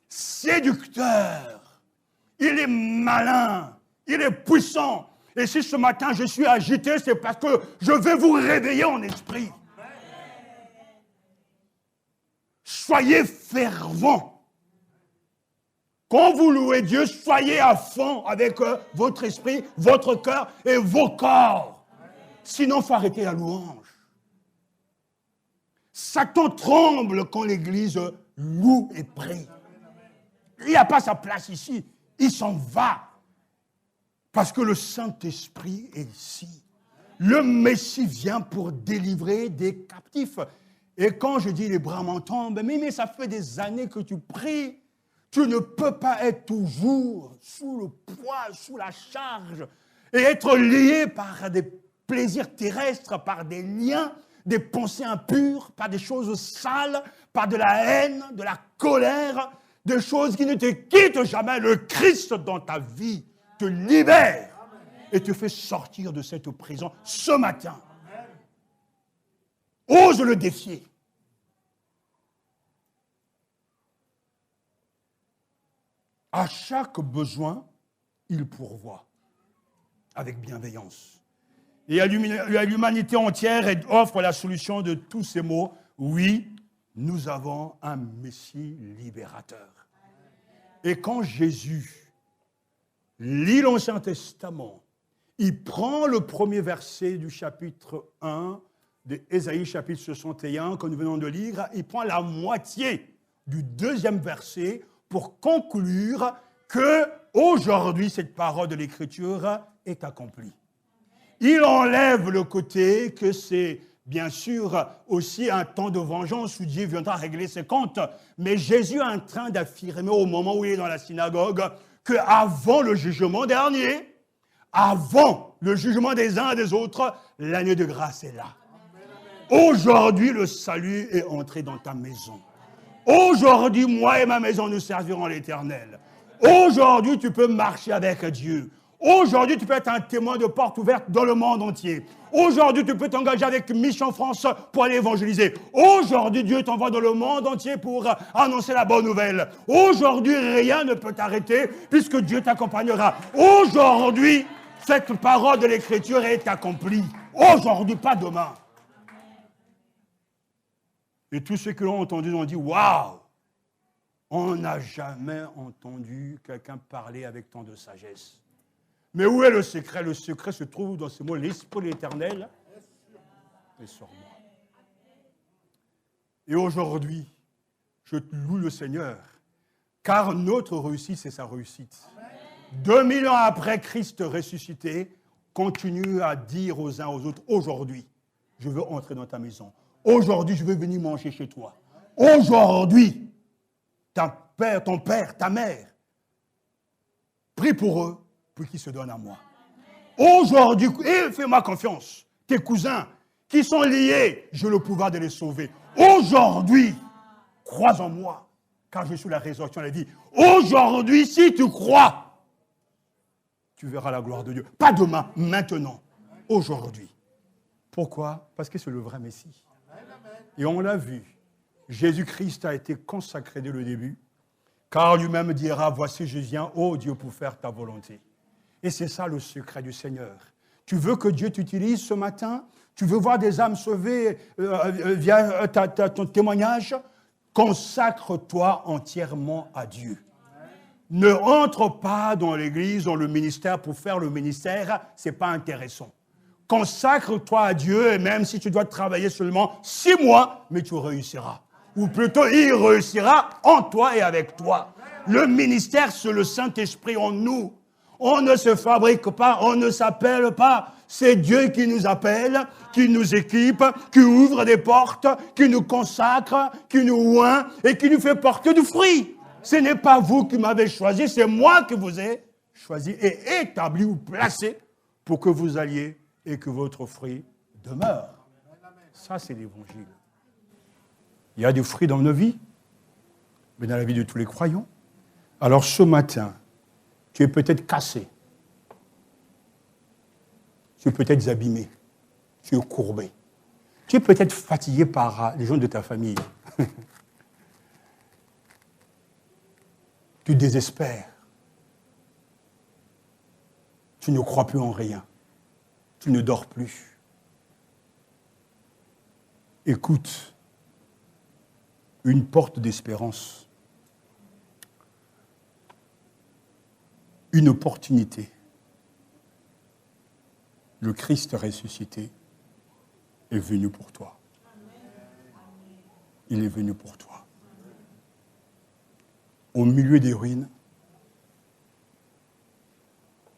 S2: séducteur. Il est malin. Il est puissant. Et si ce matin je suis agité, c'est parce que je vais vous réveiller en esprit. Soyez fervents. Quand vous louez Dieu, soyez à fond avec votre esprit, votre cœur et vos corps. Sinon, il faut arrêter la louange. Satan tremble quand l'Église loue et prie. Il n'y a pas sa place ici. Il s'en va. Parce que le Saint-Esprit est ici. Le Messie vient pour délivrer des captifs. Et quand je dis les bras m'en tombent, mais ça fait des années que tu pries. Tu ne peux pas être toujours sous le poids, sous la charge et être lié par des plaisirs terrestres, par des liens, des pensées impures, par des choses sales, par de la haine, de la colère, des choses qui ne te quittent jamais. Le Christ dans ta vie te libère et te fait sortir de cette prison ce matin. Ose le défier. À chaque besoin, il pourvoit avec bienveillance. Et à l'humanité entière, elle offre la solution de tous ces maux. Oui, nous avons un Messie libérateur. Et quand Jésus lit l'Ancien Testament, il prend le premier verset du chapitre 1 d'Ésaïe, chapitre 61, que nous venons de lire, il prend la moitié du deuxième verset pour conclure que aujourd'hui cette parole de l'Écriture est accomplie. Il enlève le côté que c'est bien sûr aussi un temps de vengeance où Dieu viendra régler ses comptes, mais Jésus est en train d'affirmer au moment où il est dans la synagogue qu'avant le jugement dernier, avant le jugement des uns et des autres, l'année de grâce est là. Aujourd'hui, le salut est entré dans ta maison. Aujourd'hui, moi et ma maison, nous servirons l'Éternel. Aujourd'hui, tu peux marcher avec Dieu. Aujourd'hui, tu peux être un témoin de porte ouverte dans le monde entier. Aujourd'hui, tu peux t'engager avec Mission France pour aller évangéliser. Aujourd'hui, Dieu t'envoie dans le monde entier pour annoncer la bonne nouvelle. Aujourd'hui, rien ne peut t'arrêter puisque Dieu t'accompagnera. Aujourd'hui, cette parole de l'Écriture est accomplie. Aujourd'hui, pas demain. Et tous ceux qui l'ont entendu ont dit « Waouh ! On n'a jamais entendu quelqu'un parler avec tant de sagesse. » Mais où est le secret? Le secret se trouve dans ce mot, l'Esprit de l'Éternel est sur moi. Et aujourd'hui, je loue le Seigneur, car notre réussite, c'est sa réussite. 2000 ans après Christ ressuscité, continue à dire aux uns aux autres, aujourd'hui, je veux entrer dans ta maison. Aujourd'hui, je veux venir manger chez toi. Aujourd'hui, ton père, ta mère, prie pour eux, pour qu'ils se donnent à moi. Aujourd'hui, et fais-moi confiance, tes cousins qui sont liés, j'ai le pouvoir de les sauver. Aujourd'hui, crois en moi, car je suis la résurrection et la vie. Aujourd'hui, si tu crois, tu verras la gloire de Dieu. Pas demain, maintenant, aujourd'hui. Pourquoi? Parce que c'est le vrai Messie. Et on l'a vu, Jésus-Christ a été consacré dès le début, car lui-même dira, voici je viens, ô Dieu, pour faire ta volonté. Et c'est ça le secret du Seigneur. Tu veux que Dieu t'utilise ce matin? Tu veux voir des âmes sauvées via ton témoignage? Consacre-toi entièrement à Dieu. Ne entre pas dans l'église, dans le ministère pour faire le ministère, ce n'est pas intéressant. Consacre-toi à Dieu et même si tu dois travailler seulement 6 mois, mais tu réussiras. Ou plutôt, il réussira en toi et avec toi. Le ministère, c'est le Saint-Esprit en nous. On ne se fabrique pas, on ne s'appelle pas. C'est Dieu qui nous appelle, qui nous équipe, qui ouvre des portes, qui nous consacre, qui nous oint et qui nous fait porter du fruit. Ce n'est pas vous qui m'avez choisi, c'est moi qui vous ai choisi et établi ou placé pour que vous alliez et que votre fruit demeure. Ça, c'est l'évangile. Il y a du fruit dans nos vies, mais dans la vie de tous les croyants. Alors ce matin, tu es peut-être cassé, tu es peut-être abîmé, tu es courbé, tu es peut-être fatigué par les gens de ta famille. Tu désespères, tu ne crois plus en rien. Tu ne dors plus. Écoute, une porte d'espérance, une opportunité. Le Christ ressuscité est venu pour toi. il est venu pour toi. Au milieu des ruines,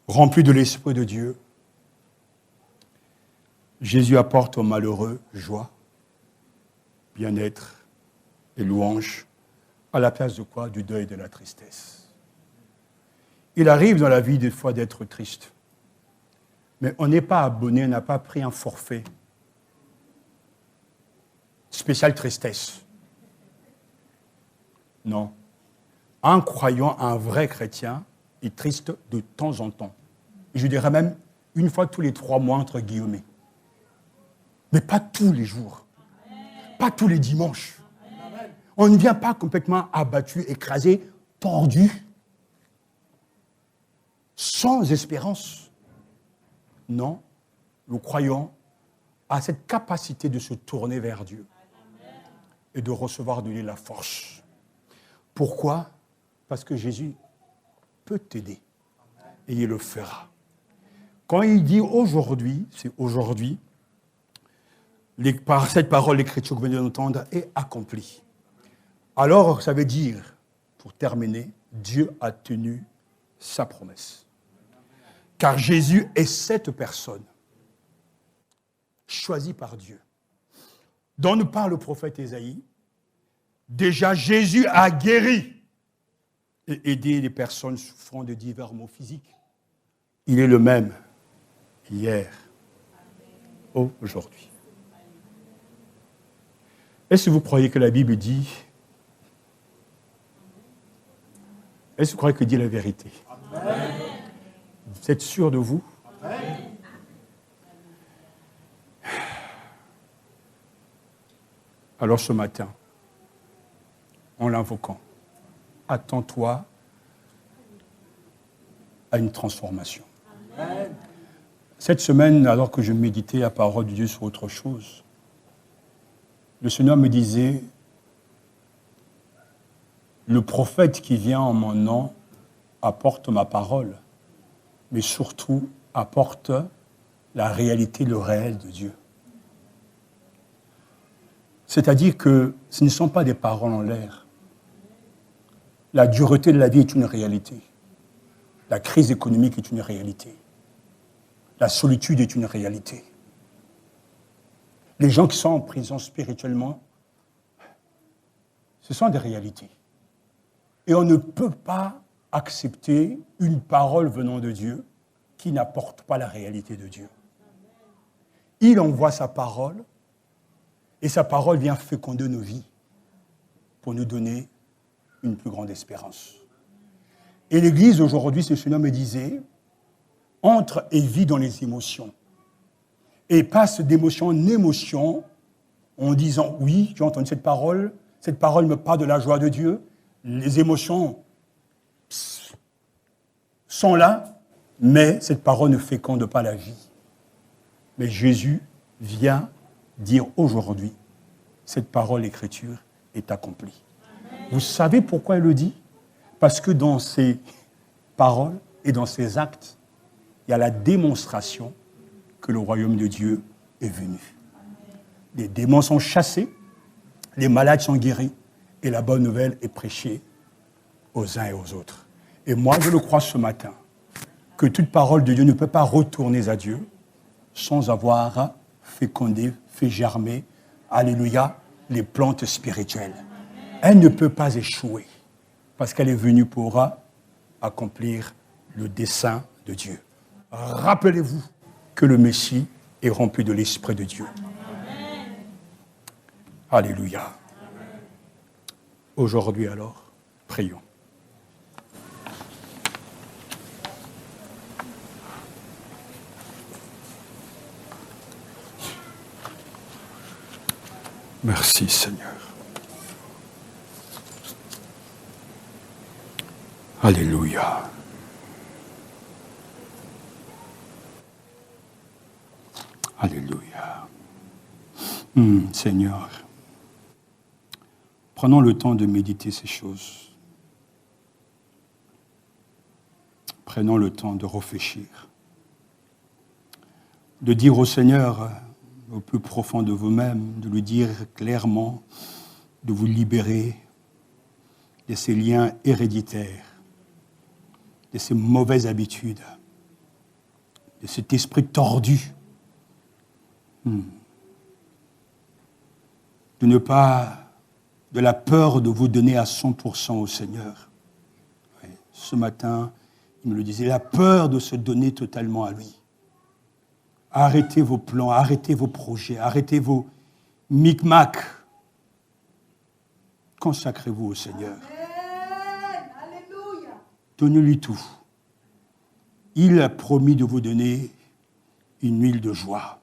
S2: rempli de l'Esprit de Dieu, Jésus apporte aux malheureux joie, bien-être et louange, à la place de quoi? Du deuil et de la tristesse. Il arrive dans la vie des fois d'être triste, mais on n'est pas abonné, on n'a pas pris un forfait spécial tristesse. Non. Un croyant, un vrai chrétien, est triste de temps en temps. Et je dirais même une fois tous les 3 mois, entre guillemets. Mais pas tous les jours. Pas tous les dimanches. On ne vient pas complètement abattu, écrasé, tordu, sans espérance. Non, le croyant a cette capacité de se tourner vers Dieu et de recevoir de lui la force. Pourquoi? Parce que Jésus peut t'aider et il le fera. Quand il dit aujourd'hui, c'est aujourd'hui, par cette parole, l'écriture que vous venez d'entendre est accomplie. Alors, ça veut dire, pour terminer, Dieu a tenu sa promesse. Car Jésus est cette personne choisie par Dieu, dont nous parle le prophète Ésaïe. Déjà, Jésus a guéri et aidé les personnes souffrant de divers maux physiques. Il est le même hier, aujourd'hui. Est-ce que vous croyez que la Bible dit... Est-ce que vous croyez que dit la vérité? Amen. Vous êtes sûr de vous? Amen. Alors ce matin, en l'invoquant, attends-toi à une transformation. Amen. Cette semaine, alors que je méditais la parole de Dieu sur autre chose, le Seigneur me disait, le prophète qui vient en mon nom apporte ma parole, mais surtout apporte la réalité, le réel de Dieu. C'est-à-dire que ce ne sont pas des paroles en l'air. La dureté de la vie est une réalité. La crise économique est une réalité. La solitude est une réalité. Les gens qui sont en prison spirituellement, ce sont des réalités. Et on ne peut pas accepter une parole venant de Dieu qui n'apporte pas la réalité de Dieu. Il envoie sa parole et sa parole vient féconder nos vies pour nous donner une plus grande espérance. Et l'Église aujourd'hui, ce Seigneur me disait, entre et vit dans les émotions. Et passe d'émotion en émotion en disant, oui, j'ai entendu cette parole me parle de la joie de Dieu, les émotions sont là, mais cette parole ne féconde pas la vie. Mais Jésus vient dire aujourd'hui, cette parole, l'écriture, est accomplie. Amen. Vous savez pourquoi il le dit? Parce que dans ses paroles et dans ses actes, il y a la démonstration que le royaume de Dieu est venu. Les démons sont chassés, les malades sont guéris, et la bonne nouvelle est prêchée aux uns et aux autres. Et moi, je le crois ce matin, que toute parole de Dieu ne peut pas retourner à Dieu sans avoir fécondé, fait germer, alléluia, les plantes spirituelles. Elle ne peut pas échouer, parce qu'elle est venue pour accomplir le dessein de Dieu. Rappelez-vous que le Messie est rempli de l'Esprit de Dieu. Amen. Alléluia. Amen. Aujourd'hui alors, prions. Merci Seigneur. Alléluia. Alléluia. Seigneur, prenons le temps de méditer ces choses. Prenons le temps de réfléchir. De dire au Seigneur, au plus profond de vous-même, de lui dire clairement de vous libérer de ces liens héréditaires, de ces mauvaises habitudes, de cet esprit tordu. De la peur de vous donner à 100% au Seigneur. Oui, ce matin, il me le disait, la peur de se donner totalement à lui. Arrêtez vos plans, arrêtez vos projets, arrêtez vos micmacs. Consacrez-vous au Seigneur. Donnez-lui tout. Il a promis de vous donner une huile de joie.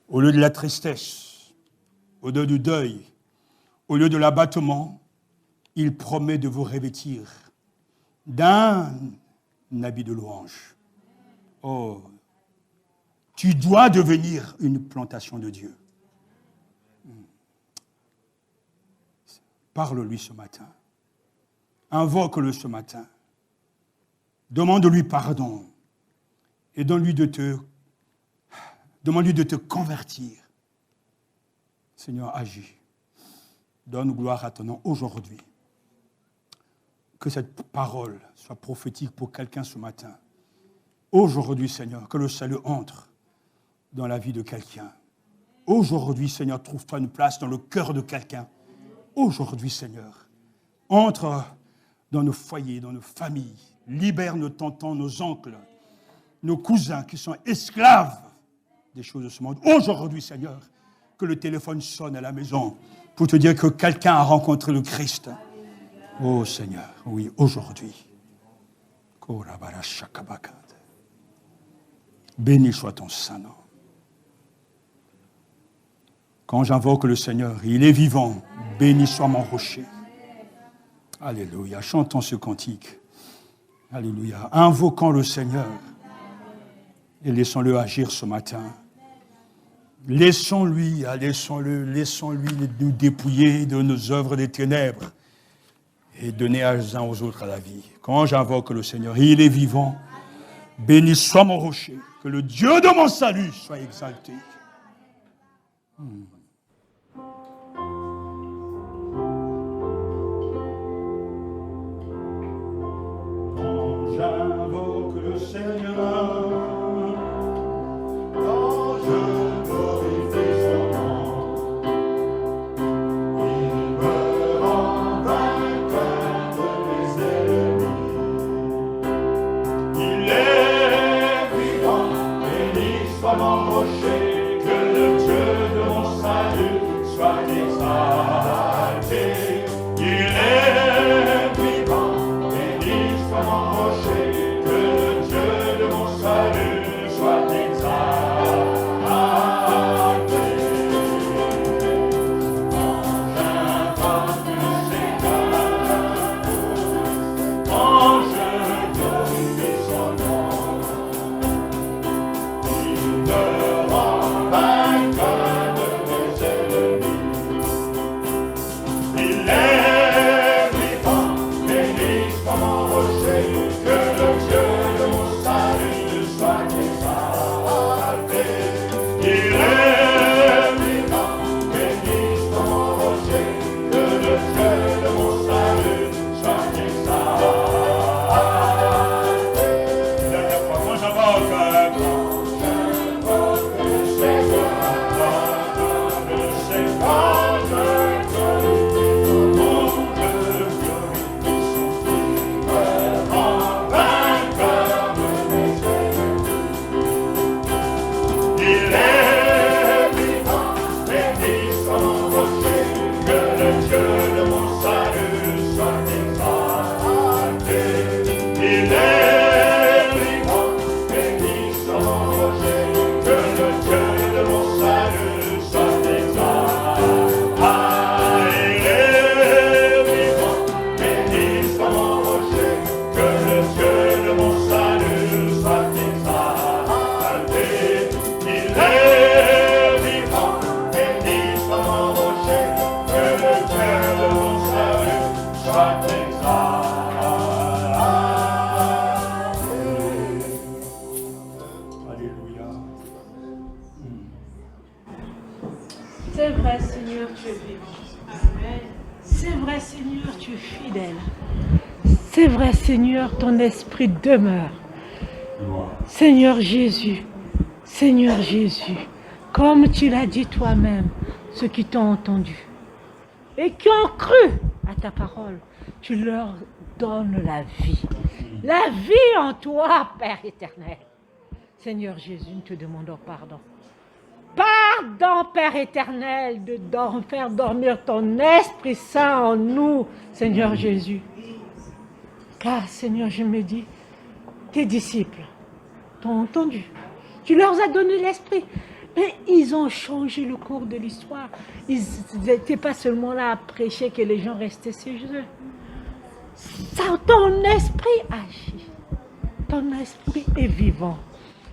S2: Au lieu de la tristesse, au lieu du deuil, au lieu de l'abattement, il promet de vous revêtir d'un habit de louange. Oh, tu dois devenir une plantation de Dieu. Parle-lui ce matin. Invoque-le ce matin. Demande-lui pardon. Et demande-lui de te convertir. Seigneur, agis. Donne gloire à ton nom aujourd'hui. Que cette parole soit prophétique pour quelqu'un ce matin. Aujourd'hui, Seigneur, que le salut entre dans la vie de quelqu'un. Aujourd'hui, Seigneur, trouve-toi une place dans le cœur de quelqu'un. Aujourd'hui, Seigneur, entre dans nos foyers, dans nos familles. Libère nos tontons, nos oncles, nos cousins qui sont esclaves des choses de ce monde. Aujourd'hui, Seigneur, que le téléphone sonne à la maison pour te dire que quelqu'un a rencontré le Christ. Oh Seigneur, oui, aujourd'hui. Béni soit ton Saint-Nom. Quand j'invoque le Seigneur, il est vivant. Béni soit mon rocher. Alléluia. Chantons ce cantique. Alléluia. Invoquons le Seigneur et laissons-le agir ce matin. Laissons-lui nous dépouiller de nos œuvres des ténèbres et donner aux uns aux autres la vie. Quand j'invoque le Seigneur, il est vivant. Béni soit mon rocher, que le Dieu de mon salut soit exalté. Quand j'invoque le Seigneur, quand je glorifie son nom, il me rend vainqueur de mes ennemis. Il est vivant, béni soit mon rocher, que le Dieu de mon salut soit exalté. Il est vivant, béni soit mon rocher, que le Dieu de mon salut soit exalté.
S3: C'est vrai, Seigneur, tu es vivant. C'est vrai, Seigneur, tu es fidèle. C'est vrai, Seigneur, ton esprit demeure. Seigneur Jésus, comme tu l'as dit toi-même, ceux qui t'ont entendu et qui ont cru à ta parole, tu leur donnes la vie. La vie en toi, Père éternel. Seigneur Jésus, nous te demandons pardon. Pardon, Père éternel, de faire dormir ton Esprit Saint en nous, Seigneur Jésus. Car, Seigneur, je me dis, tes disciples t'ont entendu. Tu leur as donné l'Esprit. Mais ils ont changé le cours de l'histoire. Ils n'étaient pas seulement là à prêcher que les gens restaient chez eux. Ton esprit agit. Ton esprit est vivant.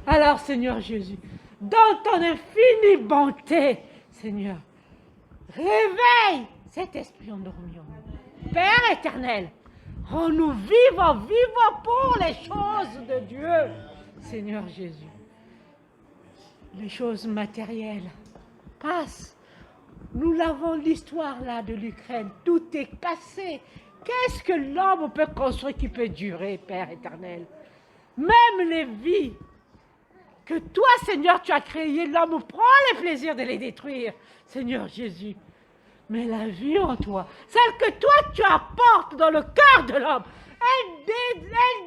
S3: Alors, Seigneur Jésus, dans ton infinie bonté, Seigneur, réveille cet esprit endormi en nous. Père éternel, rends-nous vivants pour les choses de Dieu. Seigneur Jésus, les choses matérielles passent. Nous l'avons l'histoire là de l'Ukraine. Tout est cassé. Qu'est-ce que l'homme peut construire qui peut durer, Père éternel? Même les vies que toi, Seigneur, tu as créées, l'homme prend le plaisir de les détruire, Seigneur Jésus. Mais la vie en toi, celle que toi tu apportes dans le cœur de l'homme, elle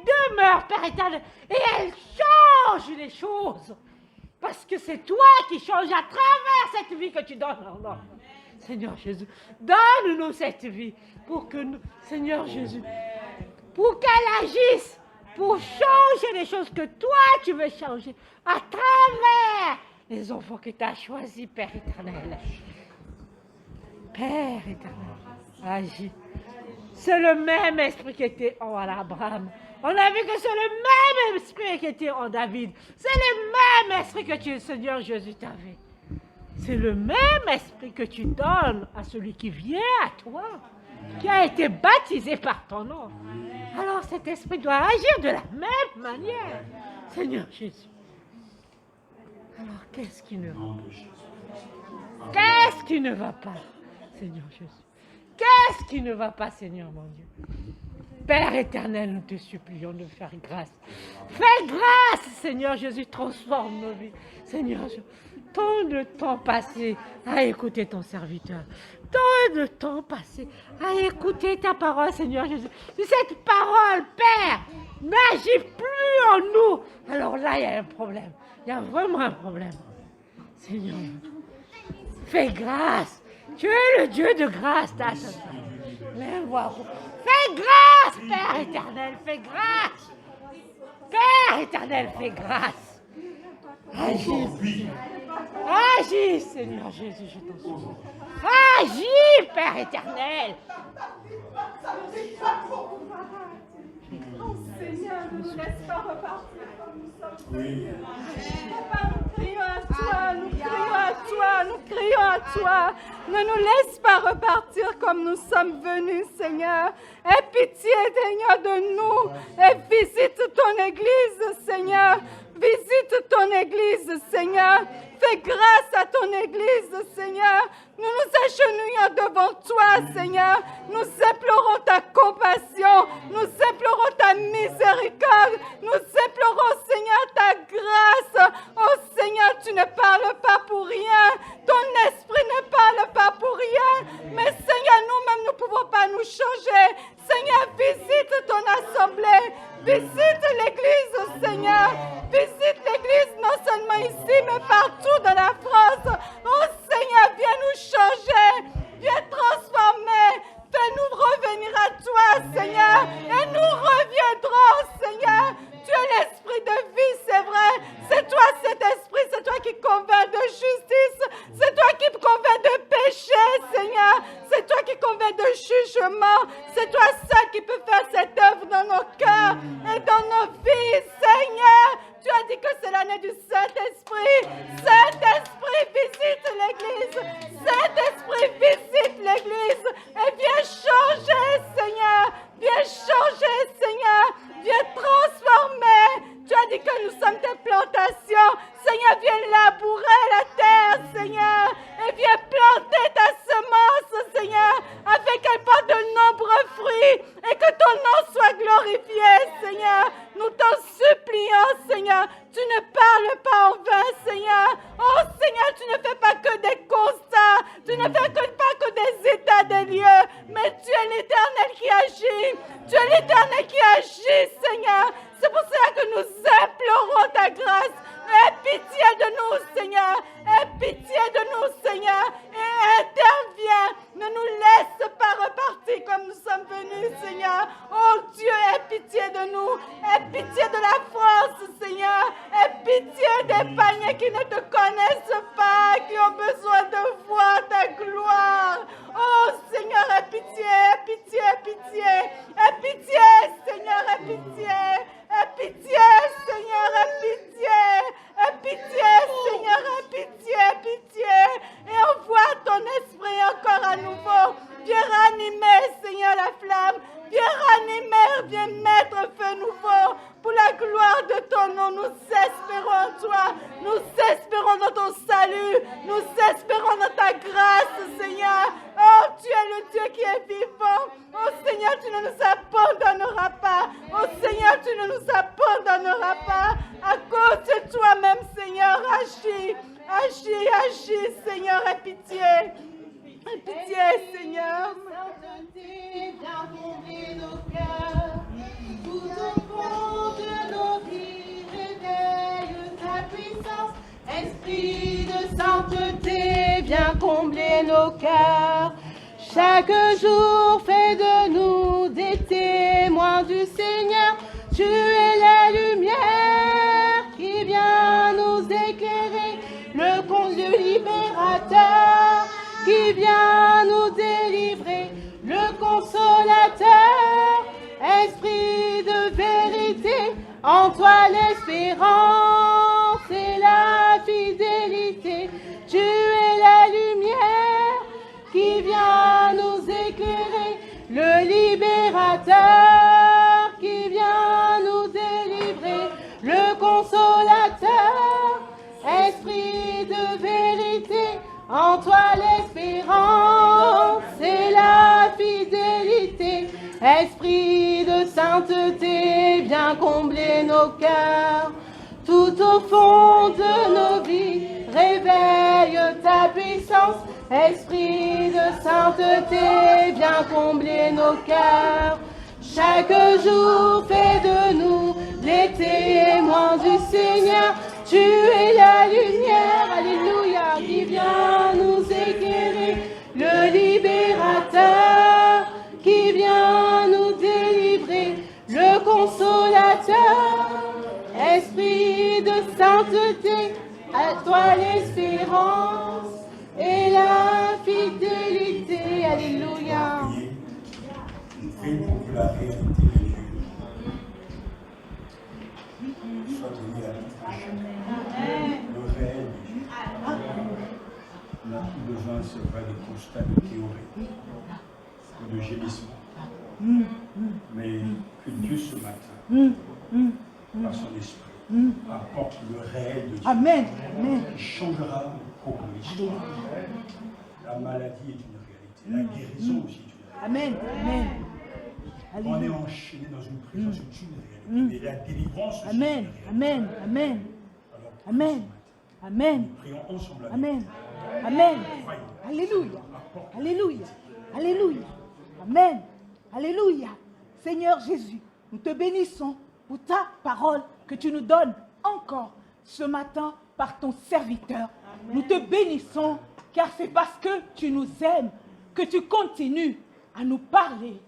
S3: demeure, Père éternel, et elle change les choses. Parce que c'est toi qui changes à travers cette vie que tu donnes en l'homme. Seigneur Jésus, donne-nous cette vie pour que nous, Seigneur Jésus, pour qu'elle agisse, pour changer les choses que toi tu veux changer à travers les enfants que tu as choisis, Père éternel. Père éternel, agis. C'est le même esprit qui était en Abraham. On a vu que c'est le même esprit qui était en David. C'est le même esprit que tu, Seigneur Jésus, t'avais. C'est le même esprit que tu donnes à celui qui vient à toi, qui a été baptisé par ton nom. Alors cet esprit doit agir de la même manière, Seigneur Jésus. Alors qu'est-ce qui ne va pas? Qu'est-ce qui ne va pas, Seigneur Jésus? Qu'est-ce qui ne va pas, Seigneur mon Dieu? Père éternel, nous te supplions de faire grâce. Fais grâce, Seigneur Jésus, transforme nos vies. Seigneur, tant de temps passé à écouter ton serviteur. Tant de temps passé à écouter ta parole, Seigneur Jésus. Si cette parole, Père, n'agit plus en nous, alors là, il y a un problème. Il y a vraiment un problème. Seigneur, fais grâce. Tu es le Dieu de grâce, ta fais grâce, Père éternel, fais grâce. Père éternel, fais grâce. Agis. Agis, Seigneur Jésus, je t'en supplie. Agis, Père éternel.
S4: Seigneur, ne nous laisse pas repartir comme nous sommes venus. Papa, nous crions à toi, nous crions à toi, nous crions à toi. Ne nous laisse pas repartir comme nous sommes venus, Seigneur. Aie pitié, Seigneur, de nous et visite ton Église, Seigneur. Visite ton Église, Seigneur. Fais grâce à ton Église, Seigneur. Nous nous agenouillons devant toi, Seigneur. Nous implorons ta compassion. Nous implorons ta miséricorde. Nous implorons, Seigneur, ta grâce. Oh, Seigneur, tu ne parles pas pour rien. Ton esprit ne parle pas pour rien. Mais, Seigneur, nous-mêmes, nous ne pouvons pas nous changer. Seigneur, visite ton assemblée. Visite l'Église, Seigneur. Visite l'Église non seulement ici, mais partout dans la France. Oh Seigneur, viens nous changer. Viens transformer. Fais-nous revenir à toi, Seigneur. Et nous reviendrons, Seigneur. Tu es l'esprit de vie, c'est vrai. C'est toi cet esprit, c'est toi qui convainc de justice. C'est toi qui convainc de péché, Seigneur. C'est toi qui convainc de jugement. C'est toi seul qui peut faire cette œuvre dans nos cœurs et dans nos vies, Seigneur. Tu as dit que c'est l'année du Saint-Esprit. Saint-Esprit, visite l'Église. Saint-Esprit, visite l'Église. Et viens changer, Seigneur. Viens changer, Seigneur. Viens transformer. Tu as dit que nous sommes des plantations. Seigneur, viens labourer la terre, Seigneur. Et viens planter ta semence, Seigneur, afin qu'elle porte parles pas en vain, Seigneur. Oh Seigneur, tu ne fais pas que des constats, tu ne fais pas que des états des lieux, mais tu es l'Éternel qui agit. Tu es l'Éternel qui agit, Seigneur. C'est pour cela que nous implorons ta grâce. Aie pitié de nous, Seigneur. Aie pitié de nous, Seigneur. Et interviens. Ne nous laisse pas repartir comme nous sommes venus, Seigneur. Oh Dieu, aie pitié de nous. Aie pitié de la France, Seigneur. Aie pitié des paniers qui ne te connaissent pas, qui ont besoin de voir ta gloire. Oh Seigneur, aie pitié, aie pitié, aie pitié. Aie pitié, Seigneur, aie pitié. Aie pitié, Seigneur, aie pitié. Aie pitié, Seigneur, aie pitié, aie pitié. Et envoie ton esprit encore à nouveau. Viens ranimer, Seigneur, la flamme. Viens ranimer, viens mettre feu nouveau. Pour la gloire de ton nom, nous espérons en toi. Nous espérons dans ton salut. Nous espérons dans ta grâce, Seigneur. Oh, tu es le Dieu qui est vivant. Oh Seigneur, tu ne nous abandonneras pas. Oh Seigneur, tu ne nous abandonneras pas. À cause de toi-même, Seigneur, agis. Agis, agis, Seigneur, aie pitié. Aie pitié, Seigneur.
S5: Sainteté, viens combler nos cœurs. Tout au fond de nos vies, réveille ta puissance. Esprit de sainteté, viens combler nos cœurs. Chaque jour, fais de nous des témoins du Seigneur. Tu es la lumière qui vient nous éclairer, le libérateur qui vient nous délivrer, le consolateur, esprit de vérité, en toi l'espérance et la fidélité. Tu es la lumière qui vient nous éclairer, le libérateur qui vient nous délivrer, le consolateur, esprit de vérité, en toi l'espérance et la fidélité. Esprit de sainteté, viens combler nos cœurs. Tout au fond de nos vies, réveille ta puissance. Esprit de sainteté, viens combler nos cœurs. Chaque jour, fais de nous les témoins du Seigneur. Tu es la lumière, alléluia, qui vient nous éclairer, le libérateur, qui vient nous délivrer, le consolateur, esprit de sainteté, à toi l'espérance et la fidélité, alléluia.
S2: Prie pour que la réalité de Dieu soit donnée à tout chacun. Le réel de Dieu. On n'a plus besoin, c'est vrai, de constats de théorie ou de gémissement. Mais que Dieu ce matin, par son esprit, apporte le réel de Dieu.
S3: Amen.
S2: Qui changera le cours de l'histoire. La maladie est une réalité. La guérison aussi est une réalité.
S3: Amen. Amen.
S2: On est enchaîné dans une prison, c'est une réalité. Et la délivrance aussi.
S3: Amen. Amen. Amen.
S2: Alors,
S3: Amen. Amen.
S2: nous prions ensemble.
S3: Amen. Amen. Alléluia. Alléluia. Alléluia. Amen. Alléluia. Seigneur Jésus, nous te bénissons pour ta parole que tu nous donnes encore ce matin par ton serviteur. Amen. Nous te bénissons car c'est parce que tu nous aimes que tu continues à nous parler.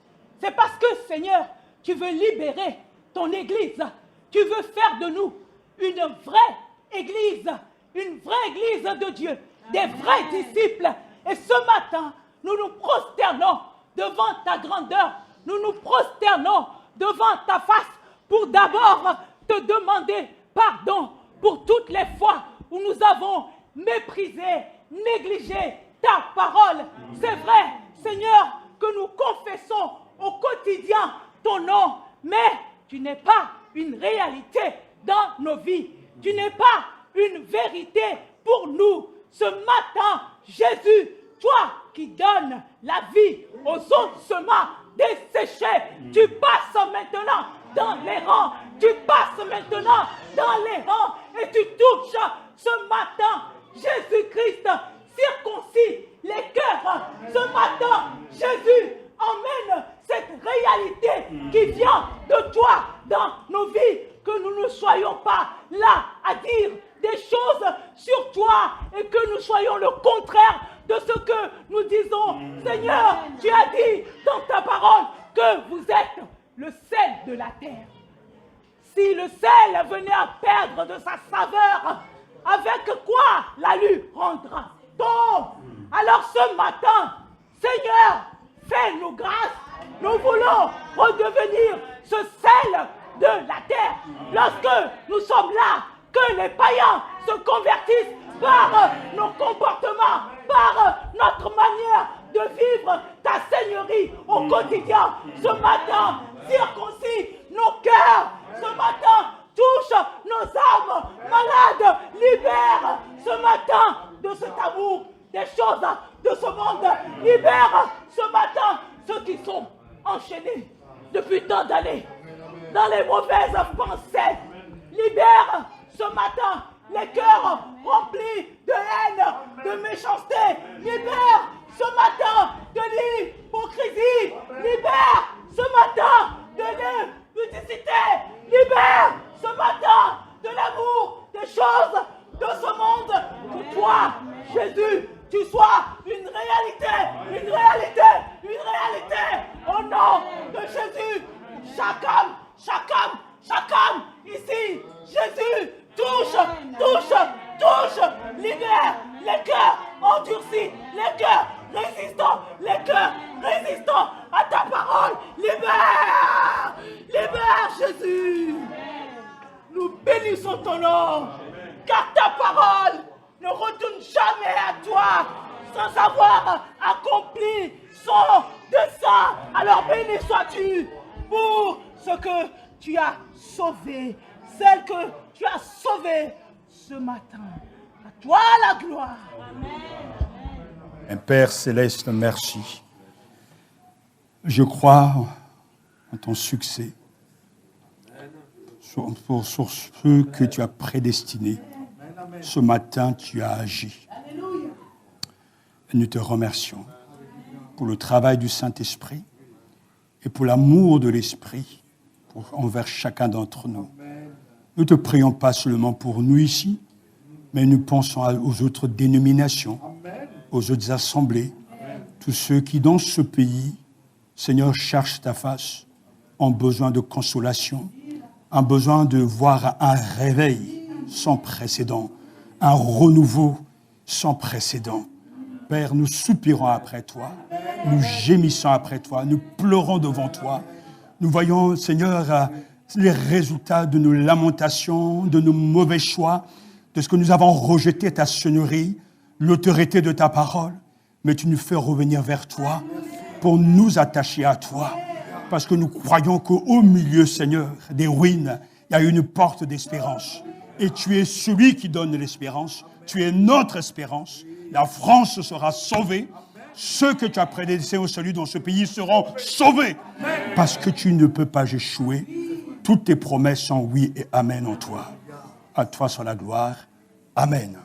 S3: C'est parce que, Seigneur, tu veux libérer ton Église. Tu veux faire de nous une vraie Église de Dieu, des vrais disciples. Et ce matin, nous nous prosternons devant ta grandeur. Nous nous prosternons devant ta face pour d'abord te demander pardon pour toutes les fois où nous avons méprisé, négligé ta parole. C'est vrai, Seigneur, que nous confessons au quotidien ton nom, mais tu n'es pas une réalité dans nos vies. Tu n'es pas une vérité pour nous. Ce matin, Jésus, toi qui donnes la vie aux ossements desséchés, tu passes maintenant dans les rangs. Tu passes maintenant dans les rangs et tu touches ce matin Jésus-Christ circoncis les cœurs. Ce matin, Jésus emmène cette réalité qui vient de toi dans nos vies, que nous ne soyons pas là à dire des choses sur toi et que nous soyons le contraire de ce que nous disons. Seigneur, tu as dit dans ta parole que vous êtes le sel de la terre. Si le sel venait à perdre de sa saveur, avec quoi la lui rendra-t-on? Alors ce matin, Seigneur, fais-nous grâce. Nous voulons redevenir ce sel de la terre. Lorsque nous sommes là, que les païens se convertissent par nos comportements, par notre manière de vivre ta seigneurie au quotidien. Ce matin, circoncis nos cœurs. Ce matin, touche nos âmes malades. Libère ce matin de cet amour des choses de ce monde. Libère ce matin ceux qui sont enchaînés depuis tant d'années dans les mauvaises pensées. Libère ce matin les cœurs remplis de haine, de méchanceté. Libère ce matin de l'hypocrisie. Libère ce matin de l'impudicité. Libère ce matin de l'amour des choses de ce monde. Que toi, Jésus, tu sois une réalité, une réalité, une réalité. Au nom de Jésus, chaque âme ici, Jésus, touche, libère les cœurs endurcis, les cœurs résistants à ta parole. Libère Jésus. Nous bénissons ton nom, car ta parole ne retourne jamais à toi sans avoir accompli son dessein. Alors béni sois-tu pour ce que tu as sauvé, celle que tu as sauvée ce matin. À toi la gloire.
S2: Amen. Père Céleste, merci. Je crois en ton succès sur ceux que tu as prédestinés. Ce matin, tu as agi. Et nous te remercions pour le travail du Saint-Esprit et pour l'amour de l'Esprit envers chacun d'entre nous. Nous ne te prions pas seulement pour nous ici, mais nous pensons aux autres dénominations, aux autres assemblées, tous ceux qui, dans ce pays, Seigneur, cherchent ta face, ont besoin de consolation, ont besoin de voir un réveil sans précédent, un renouveau sans précédent. Père, nous soupirons après toi, nous gémissons après toi, nous pleurons devant toi. Nous voyons, Seigneur, les résultats de nos lamentations, de nos mauvais choix, de ce que nous avons rejeté ta seigneurie, l'autorité de ta parole. Mais tu nous fais revenir vers toi pour nous attacher à toi. Parce que nous croyons qu'au milieu, Seigneur, des ruines, il y a une porte d'espérance. Et tu es celui qui donne l'espérance. Tu es notre espérance. La France sera sauvée. Ceux que tu as prédestinés au salut dans ce pays seront sauvés. Parce que tu ne peux pas échouer. Toutes tes promesses sont oui et amen en toi. À toi soit la gloire. Amen.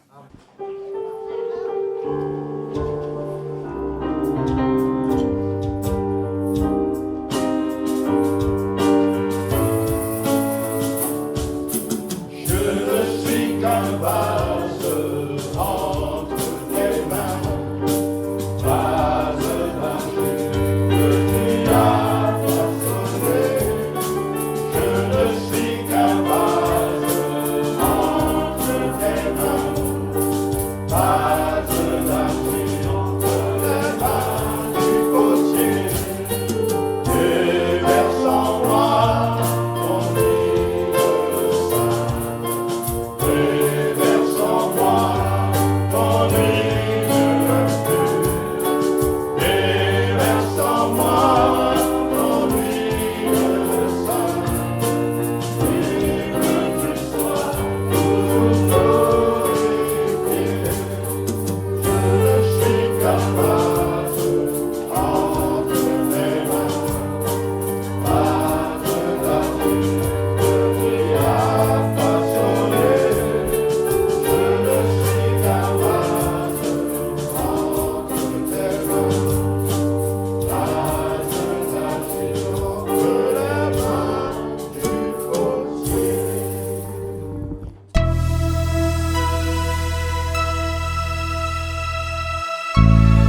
S1: Amen.